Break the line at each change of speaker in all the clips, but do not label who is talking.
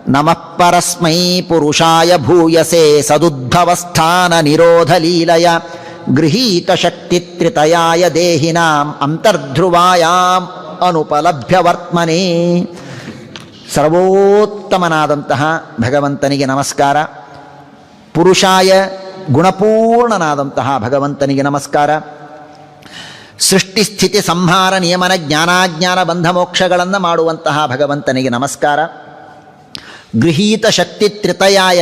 ನಮಃ ಪರಸ್ಮೈ ಪುರುಷಾಯ ಭೂಯಸೆ ಸದುದ್ಭವಸ್ಥಾನ ನಿರೋಧ ಲೀಲಯ ಗೃಹೀತ ಶಕ್ತಿ ತ್ರಿತಯಾಯ ದೇಹಿನಾಂ ಅಂತರ್ಧ್ರುವಾಯಾಂ ಅನುಪಲಭ್ಯವರ್ತ್ಮನೇ. ಸರ್ವೋತ್ತಮನಾದಂತಹ ಭಗವಂತನಿಗೆ ನಮಸ್ಕಾರ. ಪುರುಷಾಯ ಗುಣಪೂರ್ಣನಾದಂತಹ ಭಗವಂತನಿಗೆ ನಮಸ್ಕಾರ. ಸೃಷ್ಟಿಸ್ಥಿತಿ ಸಂಹಾರ ನಿಯಮನ ಜ್ಞಾನಾಜ್ಞಾನ ಬಂಧ ಮೋಕ್ಷಗಳನ್ನು ಮಾಡುವಂತಹ ಭಗವಂತನಿಗೆ ನಮಸ್ಕಾರ. ಗೃಹೀತ ಶಕ್ತಿ ತ್ರಿತಯಾಯ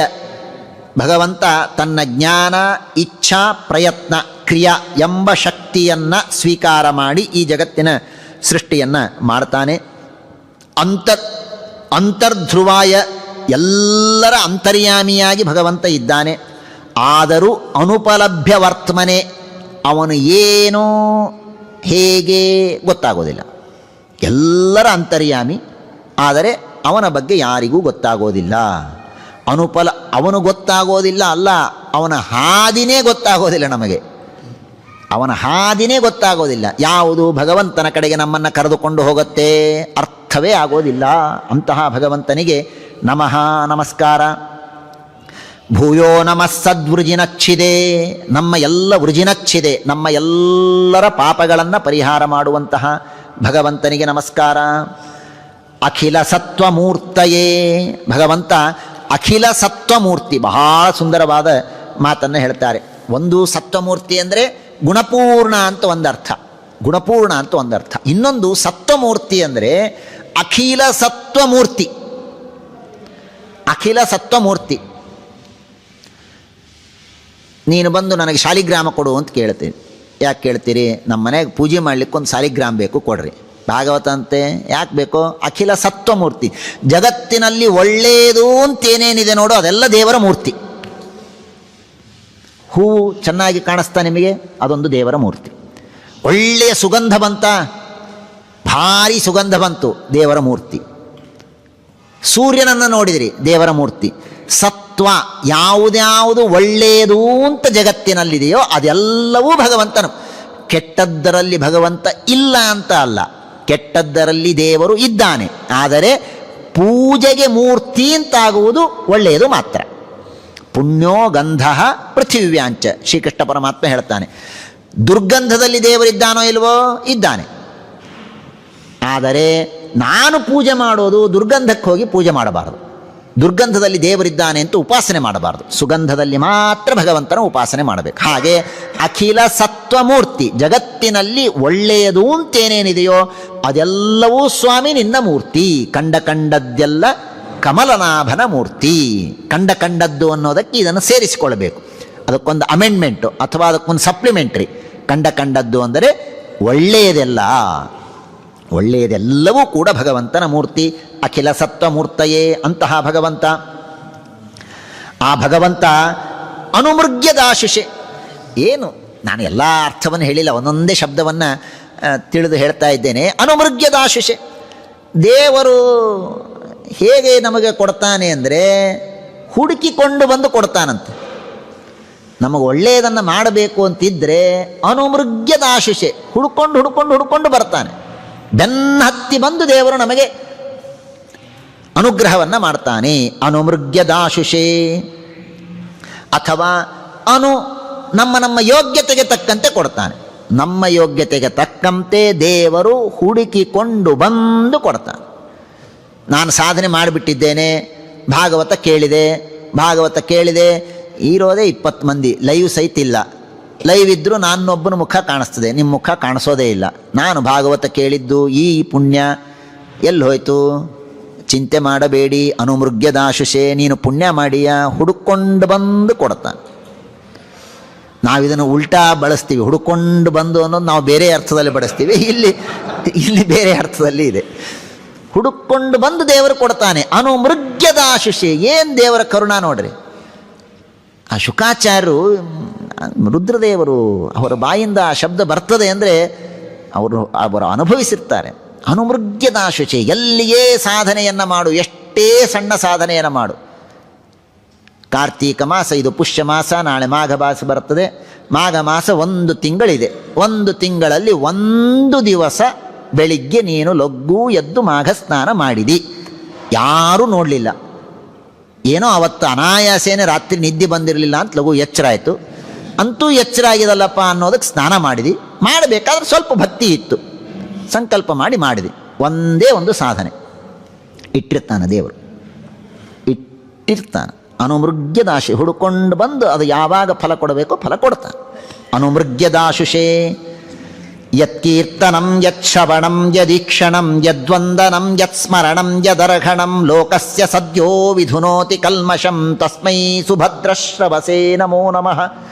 ಭಗವಂತ ತನ್ನ ಜ್ಞಾನ, ಇಚ್ಛಾ, ಪ್ರಯತ್ನ, ಕ್ರಿಯಾ ಎಂಬ ಶಕ್ತಿಯನ್ನು ಸ್ವೀಕಾರ ಮಾಡಿ ಈ ಜಗತ್ತಿನ ಸೃಷ್ಟಿಯನ್ನು ಮಾಡ್ತಾನೆ. ಅಂತರ್ಧ್ರುವಾಯ ಎಲ್ಲರ ಅಂತರ್ಯಾಮಿಯಾಗಿ ಭಗವಂತ ಇದ್ದಾನೆ. ಆದರೂ ಅನುಪಲಭ್ಯ ವರ್ತಮನೆ, ಅವನು ಏನು ಹೇಗೆ ಗೊತ್ತಾಗೋದಿಲ್ಲ. ಎಲ್ಲರ ಅಂತರ್ಯಾಮಿ, ಆದರೆ ಅವನ ಬಗ್ಗೆ ಯಾರಿಗೂ ಗೊತ್ತಾಗೋದಿಲ್ಲ. ಅವನು ಗೊತ್ತಾಗೋದಿಲ್ಲ ಅಲ್ಲ, ಅವನ ಹಾದಿನೇ ಗೊತ್ತಾಗೋದಿಲ್ಲ ನಮಗೆ. ಅವನ ಹಾದಿನೇ ಗೊತ್ತಾಗೋದಿಲ್ಲ. ಯಾವುದು ಭಗವಂತನ ಕಡೆಗೆ ನಮ್ಮನ್ನು ಕರೆದುಕೊಂಡು ಹೋಗುತ್ತೆ ಅರ್ಥವೇ ಆಗೋದಿಲ್ಲ. ಅಂತಹ ಭಗವಂತನಿಗೆ ನಮಃ ನಮಸ್ಕಾರ. ಭೂಯೋ ನಮಃ ಸದ್ವೃಜಿನಚ್ಛಿದೆ, ನಮ್ಮ ಎಲ್ಲ ವೃಜಿನಚ್ಛಿದೆ, ನಮ್ಮ ಎಲ್ಲರ ಪಾಪಗಳನ್ನು ಪರಿಹಾರ ಮಾಡುವಂತಹ ಭಗವಂತನಿಗೆ ನಮಸ್ಕಾರ. ಅಖಿಲ ಸತ್ವಮೂರ್ತಯೇ, ಭಗವಂತ ಅಖಿಲ ಸತ್ವಮೂರ್ತಿ. ಬಹಳ ಸುಂದರವಾದ ಮಾತನ್ನು ಹೇಳ್ತಾರೆ. ಒಂದು ಸತ್ವಮೂರ್ತಿ ಅಂದರೆ ಗುಣಪೂರ್ಣ ಅಂತ ಒಂದರ್ಥ, ಗುಣಪೂರ್ಣ ಅಂತ ಒಂದರ್ಥ. ಇನ್ನೊಂದು ಸತ್ವಮೂರ್ತಿ ಅಂದರೆ ಅಖಿಲ ಸತ್ವಮೂರ್ತಿ. ಅಖಿಲ ಸತ್ವಮೂರ್ತಿ. ನೀನು ಬಂದು ನನಗೆ ಶಾಲಿಗ್ರಾಮ ಕೊಡು ಅಂತ ಕೇಳ್ತೀನಿ. ಯಾಕೆ ಕೇಳ್ತೀರಿ? ನಮ್ಮ ಮನೆಗೆ ಪೂಜೆ ಮಾಡಲಿಕ್ಕೆ ಒಂದು ಶಾಲಿಗ್ರಾಮ ಬೇಕು, ಕೊಡ್ರಿ. ಭಾಗವತ ಅಂತೆ ಯಾಕೆ ಬೇಕೋ? ಅಖಿಲ ಸತ್ವಮೂರ್ತಿ. ಜಗತ್ತಿನಲ್ಲಿ ಒಳ್ಳೆಯದು ಅಂತೇನೇನಿದೆ ನೋಡು ಅದೆಲ್ಲ ದೇವರ ಮೂರ್ತಿ. ಹೂವು ಚೆನ್ನಾಗಿ ಕಾಣಿಸ್ತಾ ನಿಮಗೆ, ಅದೊಂದು ದೇವರ ಮೂರ್ತಿ. ಒಳ್ಳೆಯ ಸುಗಂಧ ಬಂತ, ಭಾರಿ ಸುಗಂಧ ಬಂತು, ದೇವರ ಮೂರ್ತಿ. ಸೂರ್ಯನನ್ನು ನೋಡಿದಿರಿ, ದೇವರ ಮೂರ್ತಿ. ಸತ್ವ, ಯಾವುದ್ಯಾವುದು ಒಳ್ಳೆಯದು ಅಂತ ಜಗತ್ತಿನಲ್ಲಿದೆಯೋ ಅದೆಲ್ಲವೂ ಭಗವಂತನು. ಕೆಟ್ಟದ್ದರಲ್ಲಿ ಭಗವಂತ ಇಲ್ಲ ಅಂತ ಅಲ್ಲ, ಕೆಟ್ಟದ್ದರಲ್ಲಿ ದೇವರು ಇದ್ದಾನೆ. ಆದರೆ ಪೂಜೆಗೆ ಮೂರ್ತಿ ಅಂತಾಗುವುದು ಒಳ್ಳೆಯದು ಮಾತ್ರ. ಪುಣ್ಯೋ ಗಂಧ ಪೃಥಿವ್ಯಾಂಚ, ಶ್ರೀಕೃಷ್ಣ ಪರಮಾತ್ಮ ಹೇಳ್ತಾನೆ. ದುರ್ಗಂಧದಲ್ಲಿ ದೇವರಿದ್ದಾನೋ ಇಲ್ವೋ? ಇದ್ದಾನೆ. ಆದರೆ ನಾನು ಪೂಜೆ ಮಾಡೋದು ದುರ್ಗಂಧಕ್ಕೆ ಹೋಗಿ ಪೂಜೆ ಮಾಡಬಾರದು. ದುರ್ಗಂಧದಲ್ಲಿ ದೇವರಿದ್ದಾನೆ ಅಂತ ಉಪಾಸನೆ ಮಾಡಬಾರದು. ಸುಗಂಧದಲ್ಲಿ ಮಾತ್ರ ಭಗವಂತನ ಉಪಾಸನೆ ಮಾಡಬೇಕು. ಹಾಗೆ ಅಖಿಲ ಸತ್ವಮೂರ್ತಿ, ಜಗತ್ತಿನಲ್ಲಿ ಒಳ್ಳೆಯದು ಅಂತೇನೇನಿದೆಯೋ ಅದೆಲ್ಲವೂ ಸ್ವಾಮಿ ನಿನ್ನ ಮೂರ್ತಿ. ಕಂಡದ್ದೆಲ್ಲ ಕಮಲನಾಭನ ಮೂರ್ತಿ. ಕಂಡದ್ದು ಅನ್ನೋದಕ್ಕೆ ಇದನ್ನು ಸೇರಿಸಿಕೊಳ್ಳಬೇಕು. ಅದಕ್ಕೊಂದು ಅಮೆಂಡ್ಮೆಂಟು ಅಥವಾ ಅದಕ್ಕೊಂದು ಸಪ್ಲಿಮೆಂಟ್ರಿ. ಕಂಡದ್ದು ಅಂದರೆ ಒಳ್ಳೆಯದೆಲ್ಲವೂ ಕೂಡ ಭಗವಂತನ ಮೂರ್ತಿ. ಅಖಿಲ ಸತ್ವಮೂರ್ತಯೇ ಅಂತಹ ಭಗವಂತ. ಆ ಭಗವಂತ ಅನುಮೃಗ್ಯದಾಶಿಷೆ. ಏನು, ನಾನು ಎಲ್ಲ ಅರ್ಥವನ್ನು ಹೇಳಿಲ್ಲ, ಒಂದೊಂದೇ ಶಬ್ದವನ್ನು ತಿಳಿದು ಹೇಳ್ತಾ ಇದ್ದೇನೆ. ಅನುಮೃಗ್ಯದಾಶಿಷೆ, ದೇವರು ಹೇಗೆ ನಮಗೆ ಕೊಡ್ತಾನೆ ಅಂದರೆ ಹುಡುಕಿಕೊಂಡು ಬಂದು ಕೊಡ್ತಾನಂತೆ. ನಮಗೆ ಒಳ್ಳೆಯದನ್ನು ಮಾಡಬೇಕು ಅಂತಿದ್ದರೆ ಅನುಮೃಗ್ಯದಾಶಿಷೆ, ಹುಡುಕೊಂಡು ಬರ್ತಾನೆ. ಬೆನ್ನ ಹತ್ತಿ ಬಂದು ದೇವರು ನಮಗೆ ಅನುಗ್ರಹವನ್ನು ಮಾಡ್ತಾನೆ. ಅನುಮೃಗ್ಯದಾಶುಷೇ, ಅಥವಾ ನಮ್ಮ ಯೋಗ್ಯತೆಗೆ ತಕ್ಕಂತೆ ಕೊಡ್ತಾನೆ. ನಮ್ಮ ಯೋಗ್ಯತೆಗೆ ತಕ್ಕಂತೆ ದೇವರು ಹುಡುಕಿಕೊಂಡು ಬಂದು ಕೊಡ್ತಾನೆ. ನಾನು ಸಾಧನೆ ಮಾಡಿಬಿಟ್ಟಿದ್ದೇನೆ, ಭಾಗವತ ಕೇಳಿದೆ, ಇರೋದೇ 20 ಮಂದಿ, ಲೈವ್ ಸಹಿತ ಇಲ್ಲ. ಲೈವ್ ಇದ್ದರೂ ನಾನೊಬ್ಬನ ಮುಖ ಕಾಣಿಸ್ತದೆ, ನಿಮ್ಮ ಮುಖ ಕಾಣಿಸೋದೇ ಇಲ್ಲ. ನಾನು ಭಾಗವತ ಕೇಳಿದ್ದು ಈ ಪುಣ್ಯ ಎಲ್ಲಿ ಹೋಯಿತು? ಚಿಂತೆ ಮಾಡಬೇಡಿ, ಅನುಮೃಗ್ಯದಾಶುಷೆ, ನೀನು ಪುಣ್ಯ ಮಾಡಿಯ, ಹುಡುಕೊಂಡು ಬಂದು ಕೊಡ್ತಾನೆ. ನಾವಿದನ್ನು ಉಲ್ಟಾ ಬಳಸ್ತೀವಿ. ಹುಡುಕೊಂಡು ಬಂದು ಅನ್ನೋದು ನಾವು ಬೇರೆ ಅರ್ಥದಲ್ಲಿ ಬಳಸ್ತೀವಿ, ಇಲ್ಲಿ ಬೇರೆ ಅರ್ಥದಲ್ಲಿ ಇದೆ. ಹುಡುಕೊಂಡು ಬಂದು ದೇವರು ಕೊಡ್ತಾನೆ. ಅನುಮೃಗ್ಯದಾಶುಷೆ, ಏನು ದೇವರ ಕರುಣಾ ನೋಡ್ರಿ. ಆ ಶುಕಾಚಾರ್ಯರು, ರುದ್ರದೇವರು, ಅವರ ಬಾಯಿಂದ ಆ ಶಬ್ದ ಬರ್ತದೆ ಅಂದರೆ ಅವರು ಅನುಭವಿಸಿರ್ತಾರೆ. ಅನುಮೃಗ್ಯದಾಶುಚೆ, ಎಲ್ಲಿಯೇ ಸಾಧನೆಯನ್ನು ಮಾಡು, ಎಷ್ಟೇ ಸಣ್ಣ ಸಾಧನೆಯನ್ನು ಮಾಡು. ಕಾರ್ತೀಕ ಮಾಸ, ಇದು ಪುಷ್ಯ ಮಾಸ, ನಾಳೆ ಮಾಘ ಮಾಸ ಬರ್ತದೆ. ಮಾಘ ಮಾಸ 1 ತಿಂಗಳಿದೆ. 1 ತಿಂಗಳಲ್ಲಿ 1 ದಿವಸ ಬೆಳಿಗ್ಗೆ ನೀನು ಲಘು ಎದ್ದು ಮಾಘ ಸ್ನಾನ ಮಾಡಿದಿ, ಯಾರೂ ನೋಡಲಿಲ್ಲ. ಏನೋ ಅವತ್ತು ಅನಾಯಾಸೇನೆ ರಾತ್ರಿ ನಿದ್ದೆ ಬಂದಿರಲಿಲ್ಲ ಅಂತ ಲಘು ಎಚ್ಚರ ಆಯಿತು. ಅಂತೂ ಎಚ್ಚರ ಆಗಿದಲ್ಲಪ್ಪ ಅನ್ನೋದಕ್ಕೆ ಸ್ನಾನ ಮಾಡಿದ್ವಿ. ಮಾಡಬೇಕಾದ್ರೆ ಸ್ವಲ್ಪ ಭಕ್ತಿ ಇತ್ತು, ಸಂಕಲ್ಪ ಮಾಡಿ ಮಾಡಿದ್ವಿ. ಒಂದೇ ಒಂದು ಸಾಧನೆ ಇಟ್ಟಿರ್ತಾನೆ ದೇವರು, ಇಟ್ಟಿರ್ತಾನೆ. ಅನುಮೃಗ್ಯದಾಶಿ ಹುಡುಕೊಂಡು ಬಂದು ಅದು ಯಾವಾಗ ಫಲ ಕೊಡಬೇಕೋ ಫಲ ಕೊಡ್ತಾನೆ. ಅನುಮೃಗ್ಯದಾಶುಷೇ ಯತ್ಕೀರ್ತನಂ ಯಚ್ಛವಣಂ ಯದೀಕ್ಷಣಂ ಯದ್ವಂದನಂ ಯತ್ಸ್ಮರಣಂ ಯದರ್ಹಣಂ ಲೋಕಸ್ಯ ಸದ್ಯೋ ವಿಧುನೋತಿ ಕಲ್ಮಷಂ ತಸ್ಮೈ ಸುಭದ್ರಶ್ರವಸೇ ನಮೋ ನಮಃ.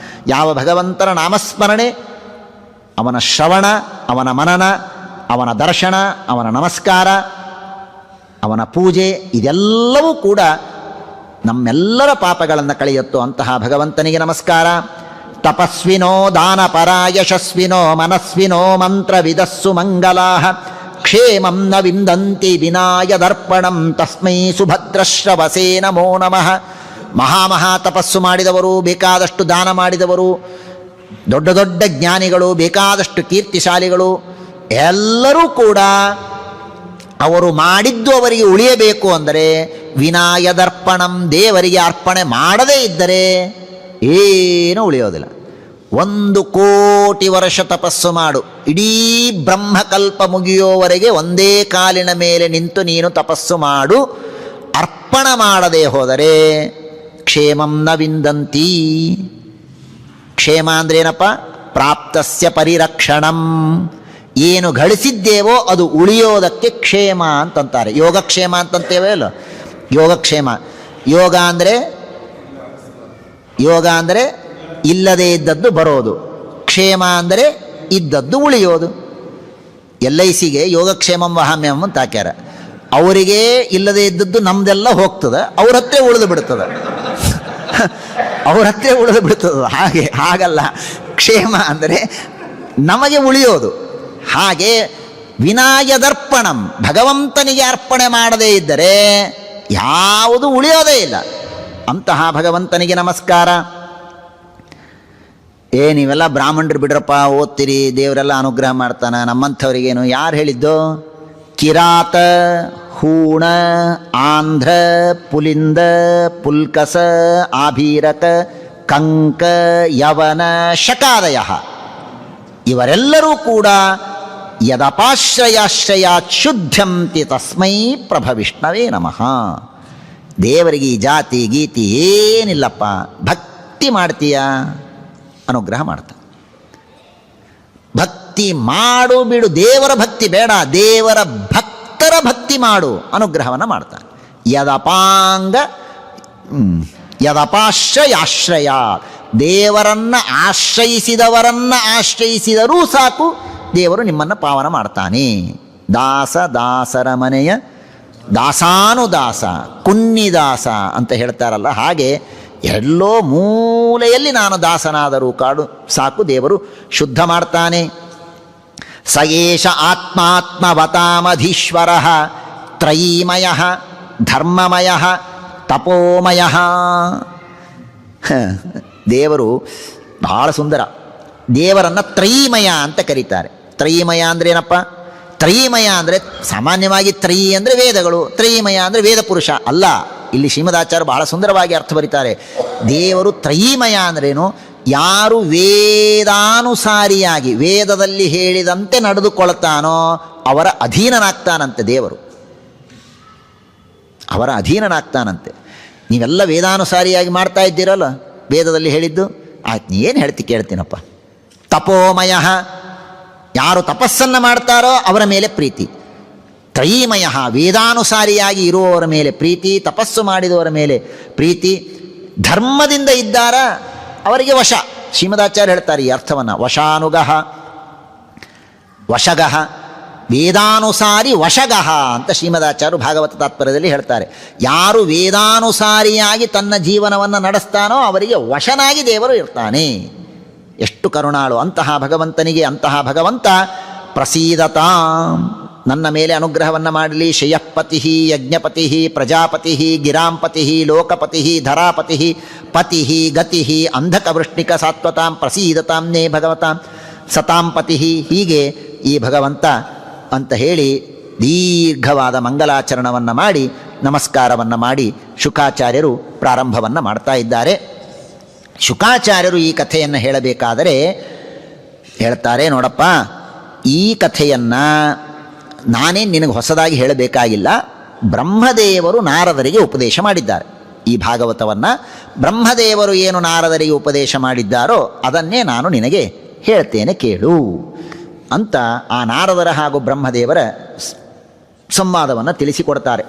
ಯಾವ ಭಗವಂತನ ನಾಮಸ್ಮರಣೆ, ಅವನ ಶ್ರವಣ, ಅವನ ಮನನ, ಅವನ ದರ್ಶನ, ಅವನ ನಮಸ್ಕಾರ, ಅವನ ಪೂಜೆ, ಇದೆಲ್ಲವೂ ಕೂಡ ನಮ್ಮೆಲ್ಲರ ಪಾಪಗಳನ್ನು ಕಳೆಯುತ್ತೋ ಅಂತಹ ಭಗವಂತನಿಗೆ ನಮಸ್ಕಾರ. ತಪಸ್ವಿನೋ ದಾನಪರ ಯಶಸ್ವಿನೋ ಮನಸ್ವಿನೋ ಮಂತ್ರವಿದಸ್ಸು ಮಂಗಲಾಃ ಕ್ಷೇಮಂ ನ ವಿಂದಂತಿ ವಿನಾಯದರ್ಪಣಂ ತಸ್ಮೈ ಸುಭದ್ರಶ್ರವಸೇ ನಮೋ ನಮಃ. ಮಹಾ ತಪಸ್ಸು ಮಾಡಿದವರು, ಬೇಕಾದಷ್ಟು ದಾನ ಮಾಡಿದವರು, ದೊಡ್ಡ ದೊಡ್ಡ ಜ್ಞಾನಿಗಳು, ಬೇಕಾದಷ್ಟು ಕೀರ್ತಿಶಾಲಿಗಳು ಎಲ್ಲರೂ ಕೂಡ ಅವರು ಮಾಡಿದ್ದು ಅವರಿಗೆ ಉಳಿಯಬೇಕು ಅಂದರೆ ವಿನಾಯದರ್ಪಣಂ, ದೇವರಿಗೆ ಅರ್ಪಣೆ ಮಾಡದೇ ಇದ್ದರೆ ಏನೂ ಉಳಿಯೋದಿಲ್ಲ. 1,000,000 ವರ್ಷ ತಪಸ್ಸು ಮಾಡು, ಇಡೀ ಬ್ರಹ್ಮಕಲ್ಪ ಮುಗಿಯೋವರೆಗೆ ಒಂದೇ ಕಾಲಿನ ಮೇಲೆ ನಿಂತು ನೀನು ತಪಸ್ಸು ಮಾಡು, ಅರ್ಪಣ ಮಾಡದೆ ಹೋದರೆ ಕ್ಷೇಮಂ ನ ವಿಂದಂತಿ. ಕ್ಷೇಮ ಅಂದ್ರೇನಪ್ಪ? ಪ್ರಾಪ್ತಸ್ಯ ಪರಿರಕ್ಷಣಂ. ಏನು ಗಳಿಸಿದ್ದೇವೋ ಅದು ಉಳಿಯೋದಕ್ಕೆ ಕ್ಷೇಮ ಅಂತಂತಾರೆ. ಯೋಗಕ್ಷೇಮ ಅಂತಂತೇವೆ ಅಲ್ಲ, ಯೋಗಕ್ಷೇಮ. ಯೋಗ ಅಂದರೆ ಇಲ್ಲದೇ ಇದ್ದದ್ದು ಬರೋದು, ಕ್ಷೇಮ ಅಂದರೆ ಇದ್ದದ್ದು ಉಳಿಯೋದು. LICಗೆ ಯೋಗಕ್ಷೇಮಂ ವಹಾಮ್ಯಂ ಅಂತ ಹಾಕ್ಯಾರ. ಅವರಿಗೆ ಇಲ್ಲದೇ ಇದ್ದದ್ದು ನಮ್ದೆಲ್ಲ ಹೋಗ್ತದೆ, ಅವ್ರ ಹತ್ರ ಉಳಿದು ಬಿಡ್ತದೆ, ಅವ್ರ ಹತ್ರ ಉಳಿದು ಬಿಡ್ತದೆ. ಹಾಗಲ್ಲ, ಕ್ಷೇಮ ಅಂದರೆ ನಮಗೆ ಉಳಿಯೋದು. ಹಾಗೆ ವಿನಾಯದರ್ಪಣಂ, ಭಗವಂತನಿಗೆ ಅರ್ಪಣೆ ಮಾಡದೇ ಇದ್ದರೆ ಯಾವುದು ಉಳಿಯೋದೇ ಇಲ್ಲ. ಅಂತಹ ಭಗವಂತನಿಗೆ ನಮಸ್ಕಾರ. ನೀವೆಲ್ಲ ಬ್ರಾಹ್ಮಣರು ಬಿಡ್ರಪ್ಪ, ಓದ್ತೀರಿ, ದೇವರೆಲ್ಲ ಅನುಗ್ರಹ ಮಾಡ್ತಾನೆ, ನಮ್ಮಂಥವ್ರಿಗೇನು ಯಾರು ಹೇಳಿದ್ದು? ಕಿರಾತ, ಹೂಣ, ಆಂಧ್ರ, ಪುಲಿಂದ, ಪುಲ್ಕಸ, ಆಭೀರಕ, ಕಂಕ, ಯವನ, ಶಕಾದಯ ಇವರೆಲ್ಲರೂ ಕೂಡ ಯದಪಾಶ್ರಯಾಶ್ರಯಾತ್ ಶುದ್ಧಂತಿ ತಸ್ಮೈ ಪ್ರಭವಿಷ್ಣವೇ ನಮಃ. ದೇವರಿಗೆ ಈ ಜಾತಿ ಗೀತಿ ಏನಿಲ್ಲಪ್ಪ, ಭಕ್ತಿ ಮಾಡ್ತೀಯ ಅನುಗ್ರಹ ಮಾಡ್ತಾನೆ. ಭಕ್ತಿ ಮಾಡು ಬಿಡು, ದೇವರ ಭಕ್ತಿ ಬೇಡ, ದೇವರ ಭಕ್ತರ ಭಕ್ತಿ ಮಾಡು, ಅನುಗ್ರಹವನ್ನು ಮಾಡ್ತಾನೆ. ಯದಪಾಶ್ರಯಾಶ್ರಯ, ದೇವರನ್ನು ಆಶ್ರಯಿಸಿದವರನ್ನು ಆಶ್ರಯಿಸಿದರೂ ಸಾಕು, ದೇವರು ನಿಮ್ಮನ್ನು ಪಾವನ ಮಾಡ್ತಾನೆ. ದಾಸರ ಮನೆಯ ದಾಸಾನುದಾಸ, ಕುನ್ನಿದಾಸ ಅಂತ ಹೇಳ್ತಾರಲ್ಲ, ಹಾಗೆ ಎಲ್ಲೋ ಮೂಲೆಯಲ್ಲಿ ನಾನು ದಾಸನಾದರೂ ಕಾಡು ಸಾಕು, ದೇವರು ಶುದ್ಧ ಮಾಡ್ತಾನೆ. ಸ ಏಷ ಆತ್ಮಾತ್ಮವತಾಮಧೀಶ್ವರ ತ್ರಯೀಮಯ ಧರ್ಮಮಯ ತಪೋಮಯ. ದೇವರು ಬಹಳ ಸುಂದರ. ದೇವರನ್ನು ತ್ರಯೀಮಯ ಅಂತ ಕರೀತಾರೆ. ತ್ರಯೀಮಯ ಅಂದರೆ ಏನಪ್ಪ? ತ್ರಯೀಮಯ ಅಂದರೆ ಸಾಮಾನ್ಯವಾಗಿ ತ್ರಯೀ ಅಂದರೆ ವೇದಗಳು, ತ್ರಯೀಮಯ ಅಂದರೆ ವೇದ ಪುರುಷ ಅಲ್ಲ. ಇಲ್ಲಿ ಶ್ರೀಮದಾಚಾರ್ಯ ಬಹಳ ಸುಂದರವಾಗಿ ಅರ್ಥ ಬರೀತಾರೆ. ದೇವರು ತ್ರಯೀಮಯ ಅಂದ್ರೇನು? ಯಾರು ವೇದಾನುಸಾರಿಯಾಗಿ ವೇದದಲ್ಲಿ ಹೇಳಿದಂತೆ ನಡೆದುಕೊಳ್ತಾನೋ ಅವರ ಅಧೀನನಾಗ್ತಾನಂತೆ ದೇವರು, ಅವರ ಅಧೀನನಾಗ್ತಾನಂತೆ. ನೀವೆಲ್ಲ ವೇದಾನುಸಾರಿಯಾಗಿ ಮಾಡ್ತಾ ಇದ್ದೀರಲ್ಲ, ವೇದದಲ್ಲಿ ಹೇಳಿದ್ದು ಆಯ್ತು, ಏನು ಹೇಳ್ತಿ ಕೇಳ್ತೀನಪ್ಪ. ತಪೋಮಯ, ಯಾರು ತಪಸ್ಸನ್ನು ಮಾಡ್ತಾರೋ ಅವರ ಮೇಲೆ ಪ್ರೀತಿ. ತ್ರಯೀಮಯ, ವೇದಾನುಸಾರಿಯಾಗಿ ಇರುವವರ ಮೇಲೆ ಪ್ರೀತಿ, ತಪಸ್ಸು ಮಾಡಿದವರ ಮೇಲೆ ಪ್ರೀತಿ. ಧರ್ಮದಿಂದ ಇದ್ದಾರ ಅವರಿಗೆ ವಶ. ಶ್ರೀಮದಾಚಾರ್ಯ ಹೇಳ್ತಾರೆ ಈ ಅರ್ಥವನ್ನು, ವಶಾನುಗಃ ವಶಗಃ, ವೇದಾನುಸಾರಿ ವಶಗಃ ಅಂತ ಶ್ರೀಮದಾಚಾರ್ಯರು ಭಾಗವತ ತಾತ್ಪರ್ಯದಲ್ಲಿ ಹೇಳ್ತಾರೆ. ಯಾರು ವೇದಾನುಸಾರಿಯಾಗಿ ತನ್ನ ಜೀವನವನ್ನು ನಡೆಸ್ತಾನೋ ಅವರಿಗೆ ವಶನಾಗಿ ದೇವರು ಇರ್ತಾನೆ. ಎಷ್ಟು ಕರುಣಾಳು ಅಂತಹ ಭಗವಂತನಿಗೆ. ಅಂತಹ ಭಗವಂತ ಪ್ರಸೀದತಾ, ನನ್ನ ಮೇಲೆ ಅನುಗ್ರಹವನ್ನು ಮಾಡಲಿ. ಶ್ರೇಯಃಪತಿ ಯಜ್ಞಪತಿ ಪ್ರಜಾಪತಿ ಗಿರಾಂಪತಿ ಲೋಕಪತಿ ಧರಾಪತಿ ಪತಿ ಗತಿ ಅಂಧಕವೃಷ್ಣಿಕ ಸಾತ್ವತಾಂ ಪ್ರಸೀದತಾಂ ನೇ ಭಗವತಾಂ ಸತಾಂ ಪತಿ. ಹೀಗೆ ಈ ಭಗವಂತ ಅಂತ ಹೇಳಿ ದೀರ್ಘವಾದ ಮಂಗಲಾಚರಣವನ್ನು ಮಾಡಿ ನಮಸ್ಕಾರವನ್ನು ಮಾಡಿ ಶುಕಾಚಾರ್ಯರು ಪ್ರಾರಂಭವನ್ನು ಮಾಡ್ತಾ ಇದ್ದಾರೆ. ಶುಕಾಚಾರ್ಯರು ಈ ಕಥೆಯನ್ನು ಹೇಳಬೇಕಾದರೆ ಹೇಳ್ತಾರೆ, ನೋಡಪ್ಪ, ಈ ಕಥೆಯನ್ನು ನಾನೇ ನಿನಗೆ ಹೊಸದಾಗಿ ಹೇಳಬೇಕಾಗಿಲ್ಲ. ಬ್ರಹ್ಮದೇವರು ನಾರದರಿಗೆ ಉಪದೇಶ ಮಾಡಿದ್ದಾರೆ. ಈ ಭಾಗವತವನ್ನು ಬ್ರಹ್ಮದೇವರು ಏನು ನಾರದರಿಗೆ ಉಪದೇಶ ಮಾಡಿದ್ದಾರೋ ಅದನ್ನೇ ನಾನು ನಿನಗೆ ಹೇಳ್ತೇನೆ ಕೇಳು ಅಂತ ಆ ನಾರದರ ಹಾಗೂ ಬ್ರಹ್ಮದೇವರ ಸಂವಾದವನ್ನು ತಿಳಿಸಿಕೊಡ್ತಾರೆ.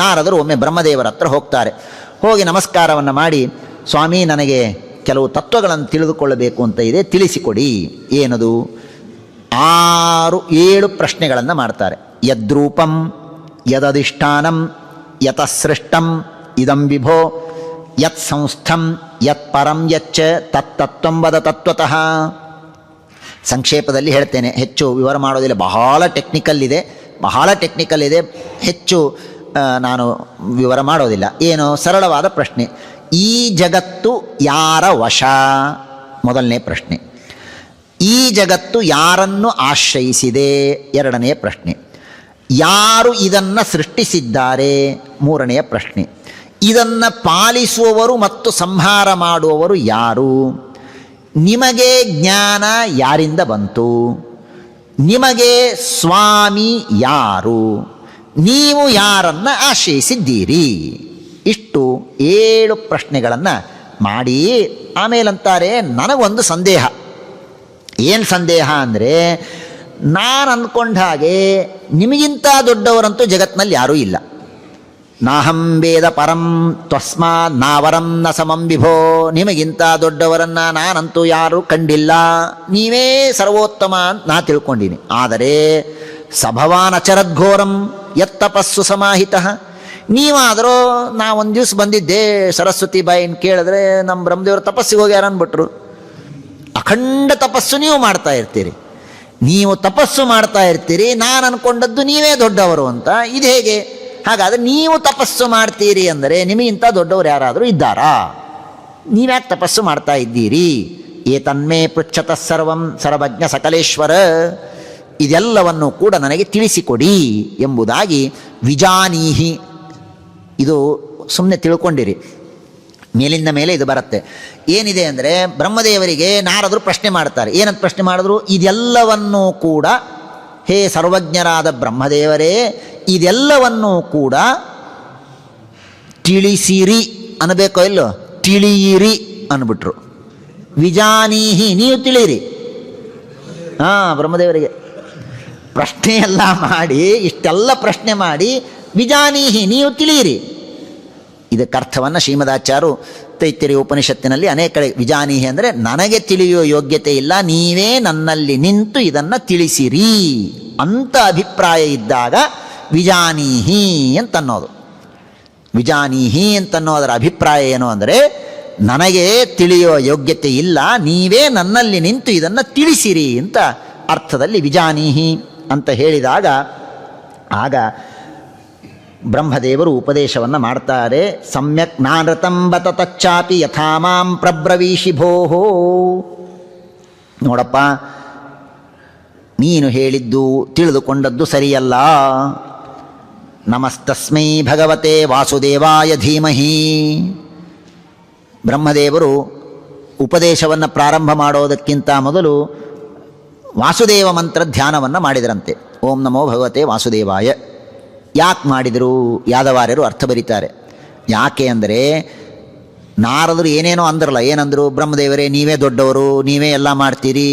ನಾರದರು ಒಮ್ಮೆ ಬ್ರಹ್ಮದೇವರ ಹತ್ರ ಹೋಗ್ತಾರೆ. ಹೋಗಿ ನಮಸ್ಕಾರವನ್ನು ಮಾಡಿ, ಸ್ವಾಮಿ, ನನಗೆ ಕೆಲವು ತತ್ವಗಳನ್ನು ತಿಳಿದುಕೊಳ್ಳಬೇಕು ಅಂತ ಇದೆ, ತಿಳಿಸಿಕೊಡಿ. ಏನದು? 6-7 ಪ್ರಶ್ನೆಗಳನ್ನು ಮಾಡ್ತಾರೆ. ಯದ್ರೂಪಂ ಯದಧಿಷ್ಠಾನಂ ಯತಸೃಷ್ಟಂ ಇದಂ ವಿಭೋ ಯತ್ ಸಂಸ್ಥಂ ಯತ್ ಪರಂ ಯಚ್ಚ ತತ್ತತ್ವಂ ವದ ತತ್ವತಃ. ಸಂಕ್ಷೇಪದಲ್ಲಿ ಹೇಳ್ತೇನೆ, ಹೆಚ್ಚು ವಿವರ ಮಾಡೋದಿಲ್ಲ. ಬಹಳ ಟೆಕ್ನಿಕಲ್ ಇದೆ, ಹೆಚ್ಚು ನಾನು ವಿವರ ಮಾಡೋದಿಲ್ಲ. ಏನು? ಸರಳವಾದ ಪ್ರಶ್ನೆ. ಈ ಜಗತ್ತು ಯಾರ ವಶ? ಮೊದಲನೇ ಪ್ರಶ್ನೆ. ಈ ಜಗತ್ತು ಯಾರನ್ನು ಆಶ್ರಯಿಸಿದೆ? ಎರಡನೆಯ ಪ್ರಶ್ನೆ. ಯಾರು ಇದನ್ನು ಸೃಷ್ಟಿಸಿದ್ದಾರೆ? ಮೂರನೆಯ ಪ್ರಶ್ನೆ. ಇದನ್ನು ಪಾಲಿಸುವವರು ಮತ್ತು ಸಂಹಾರ ಮಾಡುವವರು ಯಾರು? ನಿಮಗೆ ಜ್ಞಾನ ಯಾರಿಂದ ಬಂತು? ನಿಮಗೆ ಸ್ವಾಮಿ ಯಾರು? ನೀವು ಯಾರನ್ನು ಆಶ್ರಯಿಸಿದ್ದೀರಿ? ಇಷ್ಟು 7 ಪ್ರಶ್ನೆಗಳನ್ನು ಮಾಡಿ ಆಮೇಲಂತಾರೆ, ನನಗೊಂದು ಸಂದೇಹ. ಏನು ಸಂದೇಹ ಅಂದರೆ, ನಾನು ಅಂದ್ಕೊಂಡ ಹಾಗೆ ನಿಮಗಿಂತ ದೊಡ್ಡವರಂತೂ ಜಗತ್ತಿನಲ್ಲಿ ಯಾರೂ ಇಲ್ಲ. ನಾಹಂ ವೇದ ಪರಂ ತ್ವಸ್ಮಾತ್ ನಾವರಂ ನ ಸಮಂ ವಿಭೋ. ನಿಮಗಿಂತ ದೊಡ್ಡವರನ್ನು ನಾನಂತೂ ಯಾರೂ ಕಂಡಿಲ್ಲ, ನೀವೇ ಸರ್ವೋತ್ತಮ ಅಂತ ನಾ ತಿಳ್ಕೊಂಡೀನಿ. ಆದರೆ ಸಭವಾನ್ ಅಚರದ್ಘೋರಂ ಯತ್ತಪಸ್ಸು ಸಮಾಹಿತಃ. ನೀವಾದರೂ ನಾ ಒಂದು ದಿವಸ ಬಂದಿದ್ದೆ ಸರಸ್ವತಿ ಬಾಯಿನ ಕೇಳಿದ್ರೆ ನಮ್ಮ ಬ್ರಹ್ಮದೇವರು ತಪಸ್ಸಿಗೆ ಹೋಗ್ಯಾರ ಅಂದ್ಬಿಟ್ರು. ಅಖಂಡ ತಪಸ್ಸು ನೀವು ಮಾಡ್ತಾ ಇರ್ತೀರಿ, ನಾನು ಅಂದ್ಕೊಂಡದ್ದು ನೀವೇ ದೊಡ್ಡವರು ಅಂತ. ಇದು ಹೇಗೆ? ಹಾಗಾದರೆ ನೀವು ತಪಸ್ಸು ಮಾಡ್ತೀರಿ ಅಂದರೆ ನಿಮಗಿಂತ ದೊಡ್ಡವರು ಯಾರಾದರೂ ಇದ್ದಾರಾ? ನೀವ್ಯಾಕೆ ತಪಸ್ಸು ಮಾಡ್ತಾ ಇದ್ದೀರಿ? ಏತನ್ಮೇ ಪೃಚ್ಛತಃ ಸರ್ವಂ ಸರ್ವಜ್ಞ ಸಕಲೇಶ್ವರ. ಇದೆಲ್ಲವನ್ನು ಕೂಡ ನನಗೆ ತಿಳಿಸಿಕೊಡಿ ಎಂಬುದಾಗಿ ವಿಜಾನೀಹಿ. ಇದು ಸುಮ್ಮನೆ ತಿಳ್ಕೊಂಡಿರಿ, ಮೇಲಿಂದ ಮೇಲೆ ಇದು ಬರುತ್ತೆ. ಏನಿದೆ ಅಂದರೆ, ಬ್ರಹ್ಮದೇವರಿಗೆ ನಾರದರು ಪ್ರಶ್ನೆ ಮಾಡ್ತಾರೆ. ಏನಂತ ಪ್ರಶ್ನೆ ಮಾಡಿದ್ರು? ಇದೆಲ್ಲವನ್ನೂ ಕೂಡ, ಹೇ ಸರ್ವಜ್ಞರಾದ ಬ್ರಹ್ಮದೇವರೇ, ಇದೆಲ್ಲವನ್ನೂ ಕೂಡ ತಿಳಿಸಿರಿ ಅನ್ನಬೇಕೋ ಇಲ್ಲೋ? ತಿಳಿಯಿರಿ ಅಂದ್ಬಿಟ್ರು. ವಿಜಾನೀಹಿ, ನೀವು ತಿಳಿಯಿರಿ. ಬ್ರಹ್ಮದೇವರಿಗೆ ಪ್ರಶ್ನೆ ಎಲ್ಲ ಮಾಡಿ, ಇಷ್ಟೆಲ್ಲ ಪ್ರಶ್ನೆ ಮಾಡಿ, ವಿಜಾನೀಹಿ, ನೀವು ತಿಳಿಯಿರಿ. ಇದಕ್ಕರ್ಥವನ್ನು ಶ್ರೀಮದಾಚಾರ್ಯರು ತೈತ್ತಿರೀಯ ಉಪನಿಷತ್ತಿನಲ್ಲಿ ಅನೇಕ ಕಡೆ, ವಿಜಾನೀಹಿ ಅಂದರೆ ನನಗೆ ತಿಳಿಯುವ ಯೋಗ್ಯತೆ ಇಲ್ಲ, ನೀವೇ ನನ್ನಲ್ಲಿ ನಿಂತು ಇದನ್ನು ತಿಳಿಸಿರಿ ಅಂತ ಅಭಿಪ್ರಾಯ ಇದ್ದಾಗ ವಿಜಾನೀಹಿ ಅಂತನ್ನೋದು. ವಿಜಾನೀಹಿ ಅಂತನ್ನೋದರ ಅಭಿಪ್ರಾಯ ಏನು ಅಂದರೆ, ನನಗೆ ತಿಳಿಯುವ ಯೋಗ್ಯತೆ ಇಲ್ಲ, ನೀವೇ ನನ್ನಲ್ಲಿ ನಿಂತು ಇದನ್ನು ತಿಳಿಸಿರಿ ಅಂತ ಅರ್ಥದಲ್ಲಿ ವಿಜಾನೀಹಿ ಅಂತ ಹೇಳಿದಾಗ, ಆಗ ಬ್ರಹ್ಮದೇವರು ಉಪದೇಶವನ್ನು ಮಾಡ್ತಾರೆ. ಸಮ್ಯಕ್ ನಾನೃತಂ ಬತ ತಚ್ಚಾಪಿ ಯಥಾ ಮಾಂ ಪ್ರಬ್ರವೀಷಿ ಭೋಹೋ. ನೋಡಪ್ಪ, ನೀನು ಹೇಳಿದ್ದು ತಿಳಿದುಕೊಂಡದ್ದು ಸರಿಯಲ್ಲ. ನಮಸ್ತಸ್ಮೈ ಭಗವತೆ ವಾಸುದೇವಾಯ ಧೀಮಹಿ. ಬ್ರಹ್ಮದೇವರು ಉಪದೇಶವನ್ನು ಪ್ರಾರಂಭ ಮಾಡೋದಕ್ಕಿಂತ ಮೊದಲು ವಾಸುದೇವ ಮಂತ್ರ ಧ್ಯಾನವನ್ನು ಮಾಡಿದರಂತೆ. ಓಂ ನಮೋ ಭಗವತೆ ವಾಸುದೇವಾಯ. ಯಾಕೆ ಮಾಡಿದರು? ಯಾದವಾರ್ಯರು ಅರ್ಥ ಬರೀತಾರೆ. ಯಾಕೆ ಅಂದರೆ, ನಾರದರು ಏನೇನೋ ಅಂದ್ರಲ್ಲ. ಏನಂದರು? ಬ್ರಹ್ಮದೇವರೇ ನೀವೇ ದೊಡ್ಡವರು, ನೀವೇ ಎಲ್ಲ ಮಾಡ್ತೀರಿ.